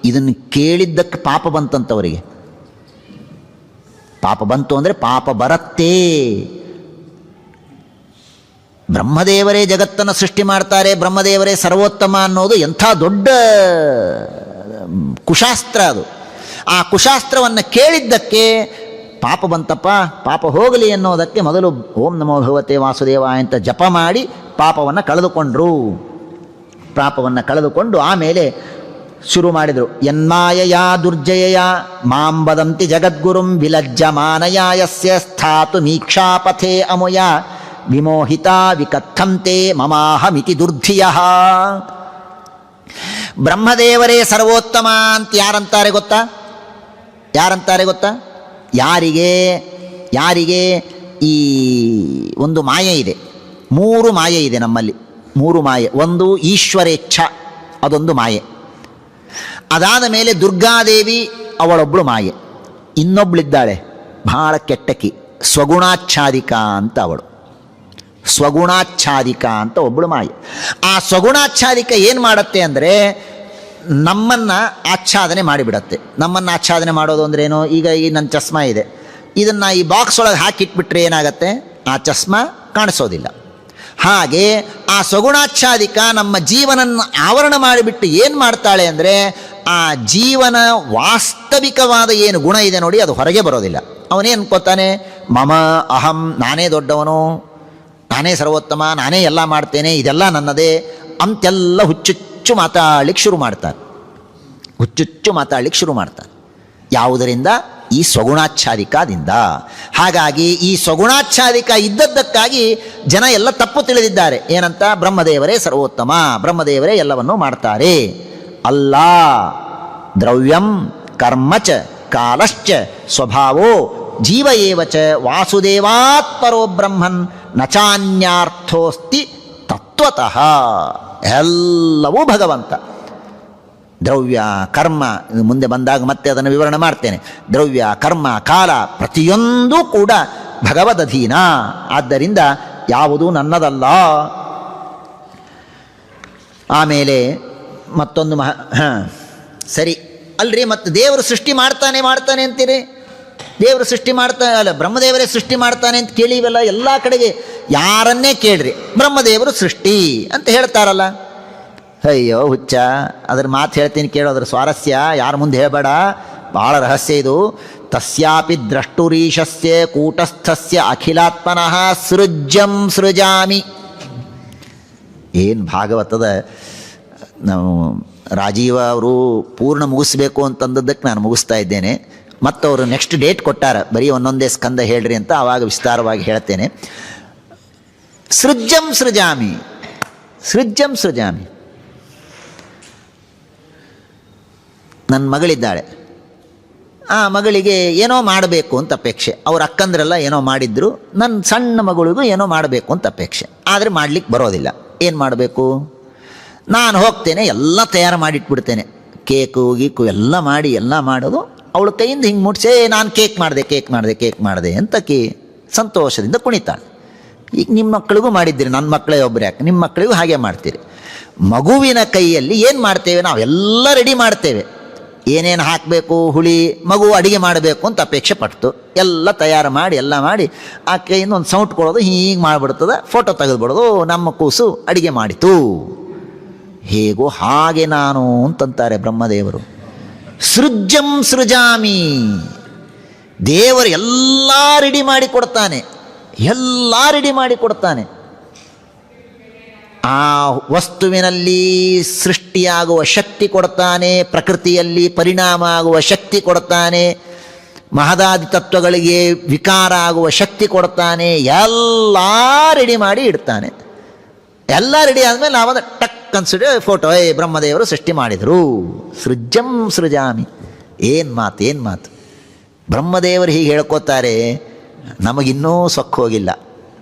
ಇದನ್ನು ಕೇಳಿದ್ದಕ್ಕೆ ಪಾಪ ಬಂತಂತವರಿಗೆ. ಪಾಪ ಬಂತು ಅಂದರೆ ಪಾಪ ಬರತ್ತೇ. ಬ್ರಹ್ಮದೇವರೇ ಜಗತ್ತನ್ನು ಸೃಷ್ಟಿ ಮಾಡ್ತಾರೆ, ಬ್ರಹ್ಮದೇವರೇ ಸರ್ವೋತ್ತಮ ಅನ್ನೋದು ಎಂಥ ದೊಡ್ಡ ಕುಶಾಸ್ತ್ರ ಅದು. ಆ ಕುಶಾಸ್ತ್ರವನ್ನು ಕೇಳಿದ್ದಕ್ಕೆ ಪಾಪ ಬಂತಪ್ಪ, ಪಾಪ ಹೋಗಲಿ ಅನ್ನೋದಕ್ಕೆ ಮೊದಲು ಓಂ ನಮೋ ಭಗವತೆ ವಾಸುದೇವ ಅಂತ ಜಪ ಮಾಡಿ ಪಾಪವನ್ನು ಕಳೆದುಕೊಂಡು ಆಮೇಲೆ ಶುರು ಮಾಡಿದರು. ಯನ್ಮಾಯಯ ದುರ್ಜಯ ಮಾಂ ವದಂತಿ ಜಗದ್ಗುರುಂ ವಿಲಜ್ಜಮಾನಯ ಯಸ್ಯ ಸ್ಥಾತು ಮೀಕ್ಷಾಪಥೇ ಅಮುಯ ವಿಮೋಹಿತ ವಿಕಥಂತೆ ಮಮಾಹಮಿತಿ ದುರ್ಧಿಯಃ. ಬ್ರಹ್ಮದೇವರೇ ಸರ್ವೋತ್ತಮ ಅಂತ ಯಾರಂತಾರೆ ಗೊತ್ತಾ? ಯಾರಿಗೆ ಈ ಒಂದು ಮಾಯೆ ಇದೆ, 3 ಮಾಯೆ ಇದೆ ನಮ್ಮಲ್ಲಿ, 3 ಮಾಯೆ. ಒಂದು ಈಶ್ವರೇಚ್ಛ, ಅದೊಂದು ಮಾಯೆ. ಅದಾದ ಮೇಲೆ ದುರ್ಗಾದೇವಿ, ಅವಳೊಬ್ಬಳು ಮಾಯೆ. ಇನ್ನೊಬ್ಳಿದ್ದಾಳೆ ಬಹಳ ಕೆಟ್ಟಕಿ, ಸ್ವಗುಣಾಚ್ಛಾದಿಕಾ ಅಂತ. ಅವಳು ಸ್ವಗುಣಾಚ್ಛಾದಿಕಾ ಅಂತ ಒಬ್ಬಳು ಮಾಯೆ. ಆ ಸ್ವಗುಣಾಚ್ಛಾದಿಕ ಏನು ಮಾಡುತ್ತೆ ಅಂದರೆ ನಮ್ಮನ್ನು ಆಚ್ಛಾದನೆ ಮಾಡಿಬಿಡತ್ತೆ. ನಮ್ಮನ್ನು ಆಚ್ಛಾದನೆ ಮಾಡೋದು ಅಂದ್ರೆ ಏನು? ಈಗ ಈ ನನ್ನ ಚಸ್ಮಾ ಇದೆ, ಇದನ್ನು ಈ ಬಾಕ್ಸ್ ಒಳಗೆ ಹಾಕಿಟ್ಬಿಟ್ರೆ ಏನಾಗತ್ತೆ? ಆ ಚಸ್ಮಾ ಕಾಣಿಸೋದಿಲ್ಲ. ಹಾಗೆ ಆ ಸ್ವಗುಣಾಚ್ಛಾದಿಕ ನಮ್ಮ ಜೀವನನ್ನು ಆವರಣ ಮಾಡಿಬಿಟ್ಟು ಏನು ಮಾಡ್ತಾಳೆ ಅಂದರೆ ಆ ಜೀವನ ವಾಸ್ತವಿಕವಾದ ಏನು ಗುಣ ಇದೆ ನೋಡಿ, ಅದು ಹೊರಗೆ ಬರೋದಿಲ್ಲ. ಅವನೇನು ಅನ್ಕೋತಾನೆ? ಮಮ ಅಹಂ, ನಾನೇ ದೊಡ್ಡವನು, ನಾನೇ ಸರ್ವೋತ್ತಮ, ನಾನೇ ಎಲ್ಲ ಮಾಡ್ತೇನೆ, ಇದೆಲ್ಲ ನನ್ನದೇ ಅಂತೆಲ್ಲ ಹುಚ್ಚುಚ್ಚು ಮಾತಾಡ್ಲಿಕ್ಕೆ ಶುರು ಮಾಡ್ತಾನೆ. ಹುಚ್ಚುಚ್ಚು ಮಾತಾಡ್ಲಿಕ್ಕೆ ಶುರು ಮಾಡ್ತಾನೆ. ಯಾವುದರಿಂದ? ಈ ಸ್ವಗುಣಾಚ್ಛಾದಿಕಾದಿಂದ. ಹಾಗಾಗಿ ಈ ಸ್ವಗುಣಾಚ್ಛಾದಿಕ ಇದ್ದದ್ದಕ್ಕಾಗಿ ಜನ ಎಲ್ಲ ತಪ್ಪು ತಿಳಿದಿದ್ದಾರೆ. ಏನಂತ? ಬ್ರಹ್ಮದೇವರೇ ಸರ್ವೋತ್ತಮ, ಬ್ರಹ್ಮದೇವರೇ ಎಲ್ಲವನ್ನೂ ಮಾಡ್ತಾರೆ. ಅಲ್ಲ, ದ್ರವ್ಯಂ ಕರ್ಮಚ ಕಾಲಶ್ಚ ಸ್ವಭಾವೋ ಜೀವ ಏವಚ ವಾಸುದೇವಾತ್ ಪರೋ ಬ್ರಹ್ಮನ್ ನಚಾನ್ಯಾರ್ಥೋಸ್ತಿ ತತ್ವತಃ. ಎಲ್ಲವೂ ಭಗವಂತ. ದ್ರವ್ಯ ಕರ್ಮ, ಮುಂದೆ ಬಂದಾಗ ಮತ್ತೆ ಅದನ್ನು ವಿವರಣೆ ಮಾಡ್ತೇನೆ. ದ್ರವ್ಯ ಕರ್ಮ ಕಾಲ ಪ್ರತಿಯೊಂದೂ ಕೂಡ ಭಗವದಧೀನ. ಆದ್ದರಿಂದ ಯಾವುದೂ ನನ್ನದಲ್ಲ. ಆಮೇಲೆ ಮತ್ತೊಂದು ಸರಿ ಅಲ್ರಿ, ಮತ್ತೆ ದೇವರು ಸೃಷ್ಟಿ ಮಾಡ್ತಾನೆ ಅಂತೀರಿ. ದೇವರು ಸೃಷ್ಟಿ ಅಲ್ಲ, ಬ್ರಹ್ಮದೇವರೇ ಸೃಷ್ಟಿ ಮಾಡ್ತಾನೆ ಅಂತ ಕೇಳಿವಲ್ಲ ಎಲ್ಲ ಕಡೆಗೆ. ಯಾರನ್ನೇ ಕೇಳ್ರಿ ಬ್ರಹ್ಮದೇವರು ಸೃಷ್ಟಿ ಅಂತ ಹೇಳ್ತಾರಲ್ಲ. ಅಯ್ಯೋ ಹುಚ್ಚ, ಅದ್ರ ಮಾತು ಹೇಳ್ತೀನಿ ಕೇಳೋ, ಅದ್ರ ಸ್ವಾರಸ್ಯ ಯಾರ ಮುಂದೆ ಹೇಳಬೇಡ, ಭಾಳ ರಹಸ್ಯ ಇದು. ತಸ್ಯಾಪಿ ದ್ರಷ್ಟುರೀಶಸ್ಯ ಕೂಟಸ್ಥಸ್ಯ ಅಖಿಲಾತ್ಮನಃ ಸೃಜ್ಯಂ ಸೃಜಾಮಿ. ಏನು ಭಾಗವತದ ನಾವು ರಾಜೀವ ಅವರು ಪೂರ್ಣ ಮುಗಿಸ್ಬೇಕು ಅಂತಂದದ್ದಕ್ಕೆ ನಾನು ಮುಗಿಸ್ತಾ ಇದ್ದೇನೆ. ಮತ್ತು ಅವರು ನೆಕ್ಸ್ಟ್ ಡೇಟ್ ಕೊಟ್ಟಾರ, ಬರೀ ಒಂದೊಂದೇ ಸ್ಕಂದ ಹೇಳ್ರಿ ಅಂತ. ಆವಾಗ ವಿಸ್ತಾರವಾಗಿ ಹೇಳ್ತೇನೆ. ಸೃಜ್ಯಂ ಸೃಜಾಮಿ, ಸೃಜ್ಯಂ ಸೃಜಾಮಿ. ನನ್ನ ಮಗಳಿದ್ದಾಳೆ, ಆ ಮಗಳಿಗೆ ಏನೋ ಮಾಡಬೇಕು ಅಂತ ಅಪೇಕ್ಷೆ. ಅವ್ರ ಅಕ್ಕಂದ್ರೆಲ್ಲ ಏನೋ ಮಾಡಿದ್ರು, ನನ್ನ ಸಣ್ಣ ಮಗಳಿಗೂ ಏನೋ ಮಾಡಬೇಕು ಅಂತ ಅಪೇಕ್ಷೆ. ಆದರೆ ಮಾಡಲಿಕ್ಕೆ ಬರೋದಿಲ್ಲ. ಏನು ಮಾಡಬೇಕು? ನಾನು ಹೋಗ್ತೇನೆ, ಎಲ್ಲ ತಯಾರು ಮಾಡಿಟ್ಬಿಡ್ತೇನೆ, ಕೇಕು ಗೀಕು ಎಲ್ಲ ಮಾಡಿ ಎಲ್ಲ ಮಾಡೋದು. ಅವಳ ಕೈಯಿಂದ ಹಿಂಗೆ ಮುಟ್ಸೇ ನಾನು ಕೇಕ್ ಮಾಡಿದೆ ಅಂತ ಸಂತೋಷದಿಂದ ಕುಣಿತಾಳೆ. ಈಗ ನಿಮ್ಮ ಮಕ್ಕಳಿಗೂ ಮಾಡಿದ್ದೀರಿ, ನನ್ನ ಮಕ್ಕಳೇ ಒಬ್ಬರು ಯಾಕೆ, ನಿಮ್ಮ ಮಕ್ಕಳಿಗೂ ಹಾಗೆ ಮಾಡ್ತೀರಿ. ಮಗುವಿನ ಕೈಯಲ್ಲಿ ಏನು ಮಾಡ್ತೇವೆ? ನಾವೆಲ್ಲ ರೆಡಿ ಮಾಡ್ತೇವೆ. ಏನೇನು ಹಾಕಬೇಕು, ಹುಳಿ, ಮಗು ಅಡುಗೆ ಮಾಡಬೇಕು ಅಂತ ಅಪೇಕ್ಷೆ ಪಡ್ತು. ಎಲ್ಲ ತಯಾರು ಮಾಡಿ ಎಲ್ಲ ಮಾಡಿ ಆ ಕೈಯಿಂದ ಒಂದು ಸೌಂಡ್ ಕೊಡೋದು, ಹೀಗೆ ಮಾಡಿಬಿಡ್ತದೆ, ಫೋಟೋ ತೆಗೆದುಬಿಡೋದು, ನಮ್ಮ ಕೂಸು ಅಡುಗೆ ಮಾಡಿತು. ಹೇಗೋ ಹಾಗೆ ನಾನು ಅಂತಂತಾರೆ ಬ್ರಹ್ಮದೇವರು. ಸೃಜ್ಯಂ ಸೃಜಾಮಿ. ದೇವರು ಎಲ್ಲ ರೆಡಿ ಮಾಡಿ ಕೊಡ್ತಾನೆ, ಎಲ್ಲ ರೆಡಿ ಮಾಡಿ ಕೊಡ್ತಾನೆ. ಆ ವಸ್ತುವಿನಲ್ಲಿ ಸೃಷ್ಟಿಯಾಗುವ ಶಕ್ತಿ ಕೊಡ್ತಾನೆ, ಪ್ರಕೃತಿಯಲ್ಲಿ ಪರಿಣಾಮ ಆಗುವ ಶಕ್ತಿ ಕೊಡ್ತಾನೆ, ಮಹದಾದಿ ತತ್ವಗಳಿಗೆ ವಿಕಾರ ಆಗುವ ಶಕ್ತಿ ಕೊಡ್ತಾನೆ. ಎಲ್ಲ ರೆಡಿ ಮಾಡಿ ಇಡ್ತಾನೆ. ಎಲ್ಲ ರೆಡಿ ಆದಮೇಲೆ ನಾವಂದ್ರೆ ಟಕ್ ಅನ್ಸಿಡೆ ಫೋಟೋ, ಬ್ರಹ್ಮದೇವರು ಸೃಷ್ಟಿ ಮಾಡಿದರು. ಸೃಜ್ಯಂ ಸೃಜಾಮಿ. ಏನು ಮಾತು. ಬ್ರಹ್ಮದೇವರು ಹೀಗೆ ಹೇಳ್ಕೋತಾರೆ, ನಮಗಿನ್ನೂ ಸೊಕ್ಕ ಹೋಗಿಲ್ಲ,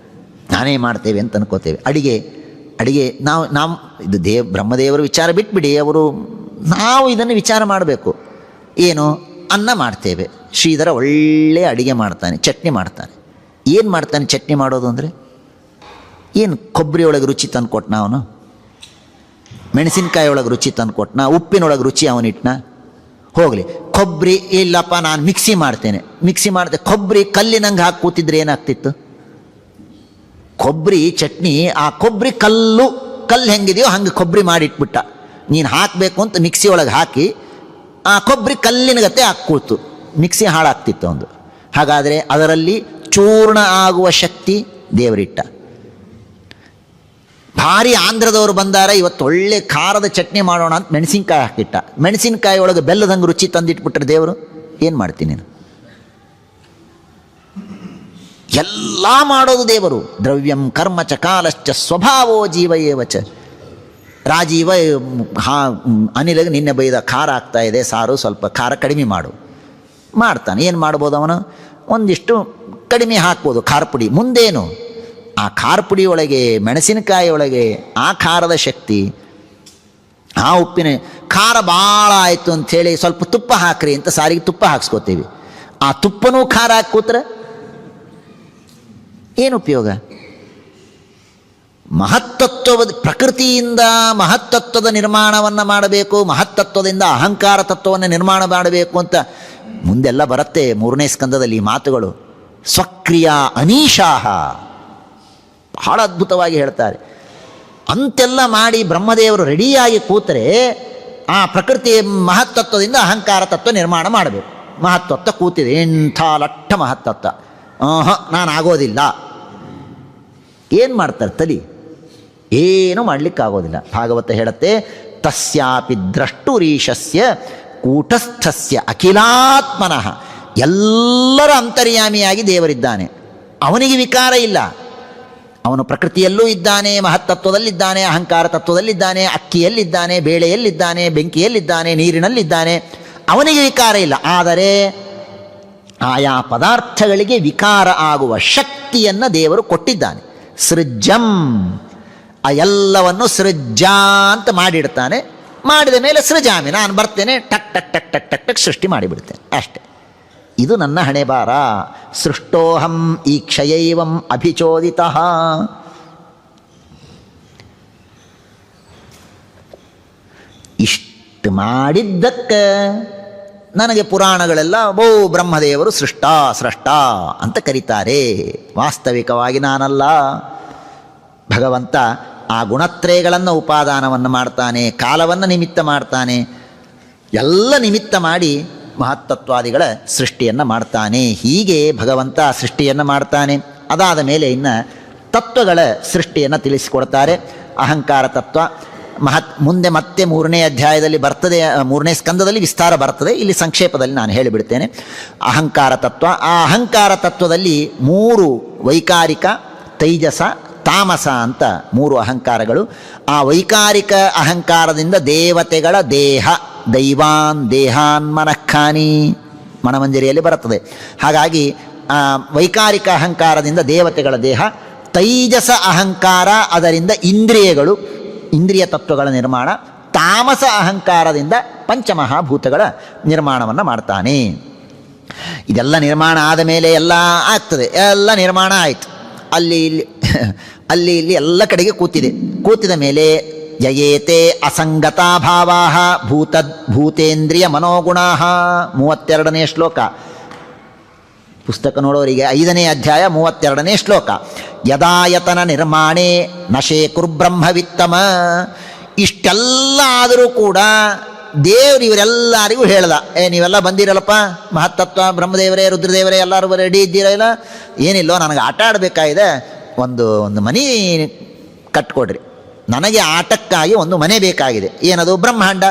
ನಾನೇ ಮಾಡ್ತೇವೆ ಅಂತ ಅನ್ಕೋತೇವೆ. ಅಡಿಗೆ ನಾವು ಇದು ಬ್ರಹ್ಮದೇವರು ವಿಚಾರ ಬಿಟ್ಬಿಡಿ, ನಾವು ಇದನ್ನು ವಿಚಾರ ಮಾಡಬೇಕು. ಏನು? ಅನ್ನ ಮಾಡ್ತೇವೆ, ಶ್ರೀಧರ ಒಳ್ಳೆಯ ಅಡಿಗೆ ಮಾಡ್ತಾನೆ, ಚಟ್ನಿ ಮಾಡ್ತಾನೆ. ಏನು ಮಾಡ್ತಾನೆ ಚಟ್ನಿ ಮಾಡೋದು ಅಂದರೆ? ಏನು ಕೊಬ್ಬರಿ ಒಳಗೆ ರುಚಿ ತಂದು ಕೊಟ್ಟನ ಅವನು, ಮೆಣಸಿನ್ಕಾಯಿ ಒಳಗೆ ರುಚಿ ತಂದು ಕೊಟ್ಟನ, ಉಪ್ಪಿನೊಳಗೆ ರುಚಿ ಅವನಿಟ್ನ? ಹೋಗಲಿ. ಕೊಬ್ಬರಿ ಇಲ್ಲಪ್ಪ ನಾನು ಮಿಕ್ಸಿ ಮಾಡ್ತೇನೆ. ಕೊಬ್ಬರಿ ಕಲ್ಲಿನಂಗೆ ಹಾಕಿ ಕೂತಿದ್ರೆ ಏನಾಗ್ತಿತ್ತು? ಕೊಬ್ಬರಿ ಚಟ್ನಿ, ಆ ಕೊಬ್ಬರಿ ಕಲ್ಲು ಹೆಂಗಿದೆಯೋ ಹಂಗೆ ಕೊಬ್ಬರಿ ಮಾಡಿಟ್ಬಿಟ್ಟ. ನೀನು ಹಾಕಬೇಕು ಅಂತ ಮಿಕ್ಸಿ ಒಳಗೆ ಹಾಕಿ ಆ ಕೊಬ್ಬರಿ ಕಲ್ಲಿನ ಗತೆ ಹಾಕ್ಕೊಳ್ತು, ಮಿಕ್ಸಿ ಹಾಳಾಗ್ತಿತ್ತು ಒಂದು. ಹಾಗಾದರೆ ಅದರಲ್ಲಿ ಚೂರ್ಣ ಆಗುವ ಶಕ್ತಿ ದೇವರಿಟ್ಟ. ಭಾರಿ ಆಂಧ್ರದವರು ಬಂದಾರ, ಇವತ್ತು ಒಳ್ಳೆ ಖಾರದ ಚಟ್ನಿ ಮಾಡೋಣ ಅಂತ ಮೆಣಸಿನ್ಕಾಯಿ ಹಾಕಿಟ್ಟ. ಮೆಣಸಿನ್ಕಾಯಿ ಒಳಗೆ ಬೆಲ್ಲದಂಗೆ ರುಚಿ ತಂದಿಟ್ಬಿಟ್ರೆ ದೇವರು ಏನು ಮಾಡ್ತೀನಿ ನೀನು? ಎಲ್ಲ ಮಾಡೋದು ದೇವರು. ದ್ರವ್ಯಂ ಕರ್ಮ ಚ ಕಾಲಶ್ಚ ಸ್ವಭಾವೋ ಜೀವ ಏವಚ. ರಾಜೀವ ಅನಿಲಗೆ ನಿನ್ನೆ ಬೈದ, ಖಾರ ಆಗ್ತಾ ಇದೆ ಸಾರು, ಸ್ವಲ್ಪ ಖಾರ ಕಡಿಮೆ ಮಾಡ್ತಾನೆ. ಏನು ಮಾಡ್ಬೋದು ಅವನು? ಒಂದಿಷ್ಟು ಕಡಿಮೆ ಹಾಕ್ಬೋದು ಖಾರ ಪುಡಿ. ಮುಂದೇನು ಆ ಖಾರ ಪುಡಿಯೊಳಗೆ, ಮೆಣಸಿನಕಾಯಿ ಒಳಗೆ ಆ ಖಾರದ ಶಕ್ತಿ, ಆ ಉಪ್ಪಿನ ಖಾರ ಭಾಳ ಆಯಿತು ಅಂಥೇಳಿ ಸ್ವಲ್ಪ ತುಪ್ಪ ಹಾಕ್ರಿ ಅಂತ ಸಾರಿಗೆ ತುಪ್ಪ ಹಾಕ್ಸ್ಕೋತೀವಿ. ಆ ತುಪ್ಪನೂ ಖಾರ ಹಾಕಿ ಕೂತ್ರೆ ಏನು ಉಪಯೋಗ? ಮಹತ್ತತ್ವದ ಪ್ರಕೃತಿಯಿಂದ ಮಹತ್ತತ್ವದ ನಿರ್ಮಾಣವನ್ನು ಮಾಡಬೇಕು, ಮಹತ್ತತ್ವದಿಂದ ಅಹಂಕಾರ ತತ್ವವನ್ನು ನಿರ್ಮಾಣ ಮಾಡಬೇಕು ಅಂತ ಮುಂದೆಲ್ಲ ಬರುತ್ತೆ 3ನೇ ಸ್ಕಂದದಲ್ಲಿ ಈ ಮಾತುಗಳು. ಸ್ವಕ್ರಿಯ ಅನೀಶಾಹ ಬಹಳ ಅದ್ಭುತವಾಗಿ ಹೇಳ್ತಾರೆ. ಅಂತೆಲ್ಲ ಮಾಡಿ ಬ್ರಹ್ಮದೇವರು ರೆಡಿಯಾಗಿ ಕೂತರೆ ಆ ಪ್ರಕೃತಿ ಮಹತ್ತತ್ವದಿಂದ ಅಹಂಕಾರ ತತ್ವ ನಿರ್ಮಾಣ ಮಾಡಬೇಕು. ಮಹತ್ತತ್ವ ಕೂತಿದೆ, ಎಂಥ ಲಟ್ಟ ಮಹತ್ತತ್ವ. ನಾನು ಆಗೋದಿಲ್ಲ. ಏನು ಮಾಡ್ತಾರೆ ತಲಿ? ಏನೂ ಮಾಡಲಿಕ್ಕಾಗೋದಿಲ್ಲ. ಭಾಗವತ ಹೇಳುತ್ತೆ, ತಸ್ಯಾಪಿ ದ್ರಷ್ಟುರೀಶಸ್ಯ ಕೂಟಸ್ಥಸ್ಯ ಅಖಿಲಾತ್ಮನಃ. ಎಲ್ಲರ ಅಂತರ್ಯಾಮಿಯಾಗಿ ದೇವರಿದ್ದಾನೆ, ಅವನಿಗೆ ವಿಕಾರ ಇಲ್ಲ. ಅವನು ಪ್ರಕೃತಿಯಲ್ಲೂ ಇದ್ದಾನೆ, ಮಹತ್ತತ್ವದಲ್ಲಿದ್ದಾನೆ, ಅಹಂಕಾರ ತತ್ವದಲ್ಲಿದ್ದಾನೆ, ಅಕ್ಕಿಯಲ್ಲಿದ್ದಾನೆ, ಬೇಳೆಯಲ್ಲಿದ್ದಾನೆ, ಬೆಂಕಿಯಲ್ಲಿದ್ದಾನೆ, ನೀರಿನಲ್ಲಿದ್ದಾನೆ. ಅವನಿಗೆ ವಿಕಾರ ಇಲ್ಲ. ಆದರೆ ಆಯಾ ಪದಾರ್ಥಗಳಿಗೆ ವಿಕಾರ ಆಗುವ ಶಕ್ತಿಯನ್ನು ದೇವರು ಕೊಟ್ಟಿದ್ದಾನೆ. ಸೃಜ್ಜಂ, ಆ ಎಲ್ಲವನ್ನು ಸೃಜ್ಜಾ ಅಂತ ಮಾಡಿಡ್ತಾನೆ. ಮಾಡಿದ ಮೇಲೆ ಸೃಜಾಮಿ, ನಾನು ಬರ್ತೇನೆ, ಟಕ್ ಟಕ್ ಟಕ್ ಟಕ್ ಟಕ್ ಟಕ್ ಸೃಷ್ಟಿ ಮಾಡಿಬಿಡ್ತೇನೆ ಅಷ್ಟೆ. ಇದು ನನ್ನ ಹಣೆ ಬಾರ. ಸೃಷ್ಟೋಹಂ ಈಕ್ಷಯೈವಂ ಅಭಿಚೋದಿತಃ. ಇಷ್ಟು ಮಾಡಿದ್ದಕ್ಕೆ ನನಗೆ ಪುರಾಣಗಳೆಲ್ಲ ಬ್ರಹ್ಮದೇವರು ಸ್ರಷ್ಟ ಅಂತ ಕರೀತಾರೆ. ವಾಸ್ತವಿಕವಾಗಿ ನಾನಲ್ಲ. ಭಗವಂತ ಆ ಗುಣತ್ರಯಗಳನ್ನು ಉಪಾದಾನವನ್ನು ಮಾಡ್ತಾನೆ, ಕಾಲವನ್ನು ನಿಮಿತ್ತ ಮಾಡ್ತಾನೆ, ಎಲ್ಲ ನಿಮಿತ್ತ ಮಾಡಿ ಮಹತ್ತತ್ವಾದಿಗಳ ಸೃಷ್ಟಿಯನ್ನು ಮಾಡ್ತಾನೆ. ಹೀಗೆ ಭಗವಂತ ಸೃಷ್ಟಿಯನ್ನು ಮಾಡ್ತಾನೆ. ಅದಾದ ಮೇಲೆ ಇನ್ನು ತತ್ವಗಳ ಸೃಷ್ಟಿಯನ್ನು ತಿಳಿಸಿಕೊಡ್ತಾರೆ. ಅಹಂಕಾರ ತತ್ವ ಮುಂದೆ ಮತ್ತೆ 3ನೇ ಅಧ್ಯಾಯದಲ್ಲಿ ಬರ್ತದೆ, 3ನೇ ಸ್ಕಂದದಲ್ಲಿ ವಿಸ್ತಾರ ಬರ್ತದೆ. ಇಲ್ಲಿ ಸಂಕ್ಷೇಪದಲ್ಲಿ ನಾನು ಹೇಳಿಬಿಡ್ತೇನೆ. ಅಹಂಕಾರ ತತ್ವ, ಆ ಅಹಂಕಾರ ತತ್ವದಲ್ಲಿ 3 ವೈಕಾರಿಕ, ತೈಜಸ, ತಾಮಸ ಅಂತ 3 ಅಹಂಕಾರಗಳು. ಆ ವೈಕಾರಿಕ ಅಹಂಕಾರದಿಂದ ದೇವತೆಗಳ ದೇಹ, ದೈವಾನ್ ದೇಹಾನ್ ಮನಃಖಾನಿ ಮನಮಂಜರಿಯಲ್ಲಿ ಬರುತ್ತದೆ. ಹಾಗಾಗಿ ವೈಕಾರಿಕ ಅಹಂಕಾರದಿಂದ ದೇವತೆಗಳ ದೇಹ, ತೈಜಸ ಅಹಂಕಾರ ಅದರಿಂದ ಇಂದ್ರಿಯಗಳು, ಇಂದ್ರಿಯ ತತ್ವಗಳ ನಿರ್ಮಾಣ, ತಾಮಸ ಅಹಂಕಾರದಿಂದ ಪಂಚಮಹಾಭೂತಗಳ ನಿರ್ಮಾಣವನ್ನು ಮಾಡ್ತಾನೆ. ಇದೆಲ್ಲ ನಿರ್ಮಾಣ ಆದ ಮೇಲೆ ಎಲ್ಲ ಆಗ್ತದೆ. ಎಲ್ಲ ನಿರ್ಮಾಣ ಆಯಿತು. ಅಲ್ಲಿ ಇಲ್ಲಿ ಎಲ್ಲ ಕಡೆಗೆ ಕೂತಿದ ಮೇಲೆ ಯಯೇತೆ ಅಸಂಗತಾಭಾವಾ ಭೂತೇಂದ್ರಿಯ ಮನೋಗುಣಾ. 32ನೇ ಶ್ಲೋಕ. ಪುಸ್ತಕ ನೋಡೋರಿಗೆ 5ನೇ ಅಧ್ಯಾಯ 32ನೇ ಶ್ಲೋಕ. ಯದಾಯತನ ನಿರ್ಮಾಣೇ ನಶೇಕುರ್ಬ್ರಹ್ಮವಿತ್ತಮ. ಇಷ್ಟೆಲ್ಲ ಆದರೂ ಕೂಡ ದೇವರು ಇವರೆಲ್ಲರಿಗೂ ಹೇಳ್ದ, ನೀವೆಲ್ಲ ಬಂದಿರಲ್ಲಪ್ಪ, ಮಹತ್ತತ್ವ ಬ್ರಹ್ಮದೇವರೇ, ರುದ್ರದೇವರೇ, ಎಲ್ಲರೂ ರೆಡಿ ಇದ್ದೀರ? ಇಲ್ಲ, ಏನಿಲ್ಲೋ, ನನಗೆ ಆಟ ಆಡಬೇಕಾಗಿದೆ, ಒಂದು ಮನೆ ಕಟ್ಕೊಡ್ರಿ, ನನಗೆ ಆಟಕ್ಕಾಗಿ ಒಂದು ಮನೆ ಬೇಕಾಗಿದೆ. ಏನದು? ಬ್ರಹ್ಮಾಂಡ.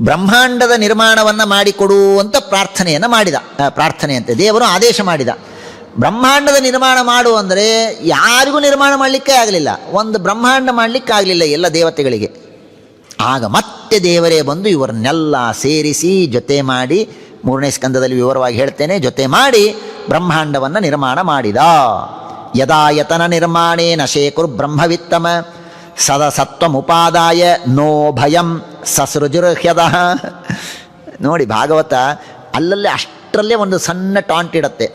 ಬ್ರಹ್ಮಾಂಡದ ನಿರ್ಮಾಣವನ್ನು ಮಾಡಿಕೊಡು ಅಂತ ಪ್ರಾರ್ಥನೆ ಅಂತೆ ದೇವರು ಆದೇಶ ಮಾಡಿದ. ಬ್ರಹ್ಮಾಂಡದ ನಿರ್ಮಾಣ ಮಾಡು ಅಂದರೆ ಯಾರಿಗೂ ನಿರ್ಮಾಣ ಮಾಡಲಿಕ್ಕೆ ಆಗಲಿಲ್ಲ. ಒಂದು ಬ್ರಹ್ಮಾಂಡ ಮಾಡಲಿಕ್ಕೆ ಆಗಲಿಲ್ಲ ಎಲ್ಲ ದೇವತೆಗಳಿಗೆ. ಆಗ ಮತ್ತೆ ದೇವರೇ ಬಂದು ಇವರನ್ನೆಲ್ಲ ಸೇರಿಸಿ ಜೊತೆ ಮಾಡಿ, 3ನೇ ಸ್ಕಂದದಲ್ಲಿ ವಿವರವಾಗಿ ಹೇಳ್ತೇನೆ, ಜೊತೆ ಮಾಡಿ ಬ್ರಹ್ಮಾಂಡವನ್ನು ನಿರ್ಮಾಣ ಮಾಡಿದ. ಯದಾಯತನ ನಿರ್ಮಾಣೇ ನಶೇಕುರ್ ಬ್ರಹ್ಮವಿತ್ತಮ ಸದಸತ್ವಮುಪಾದಾಯ ನೋ ಭಯಂ ಸಸೃಜುರ್ಹ್ಯದ. ನೋಡಿ, ಭಾಗವತ ಅಲ್ಲಲ್ಲೇ ಅಷ್ಟರಲ್ಲೇ ಒಂದು ಸಣ್ಣ ಟಾಂಟ್ ಇಡತ್ತೆ.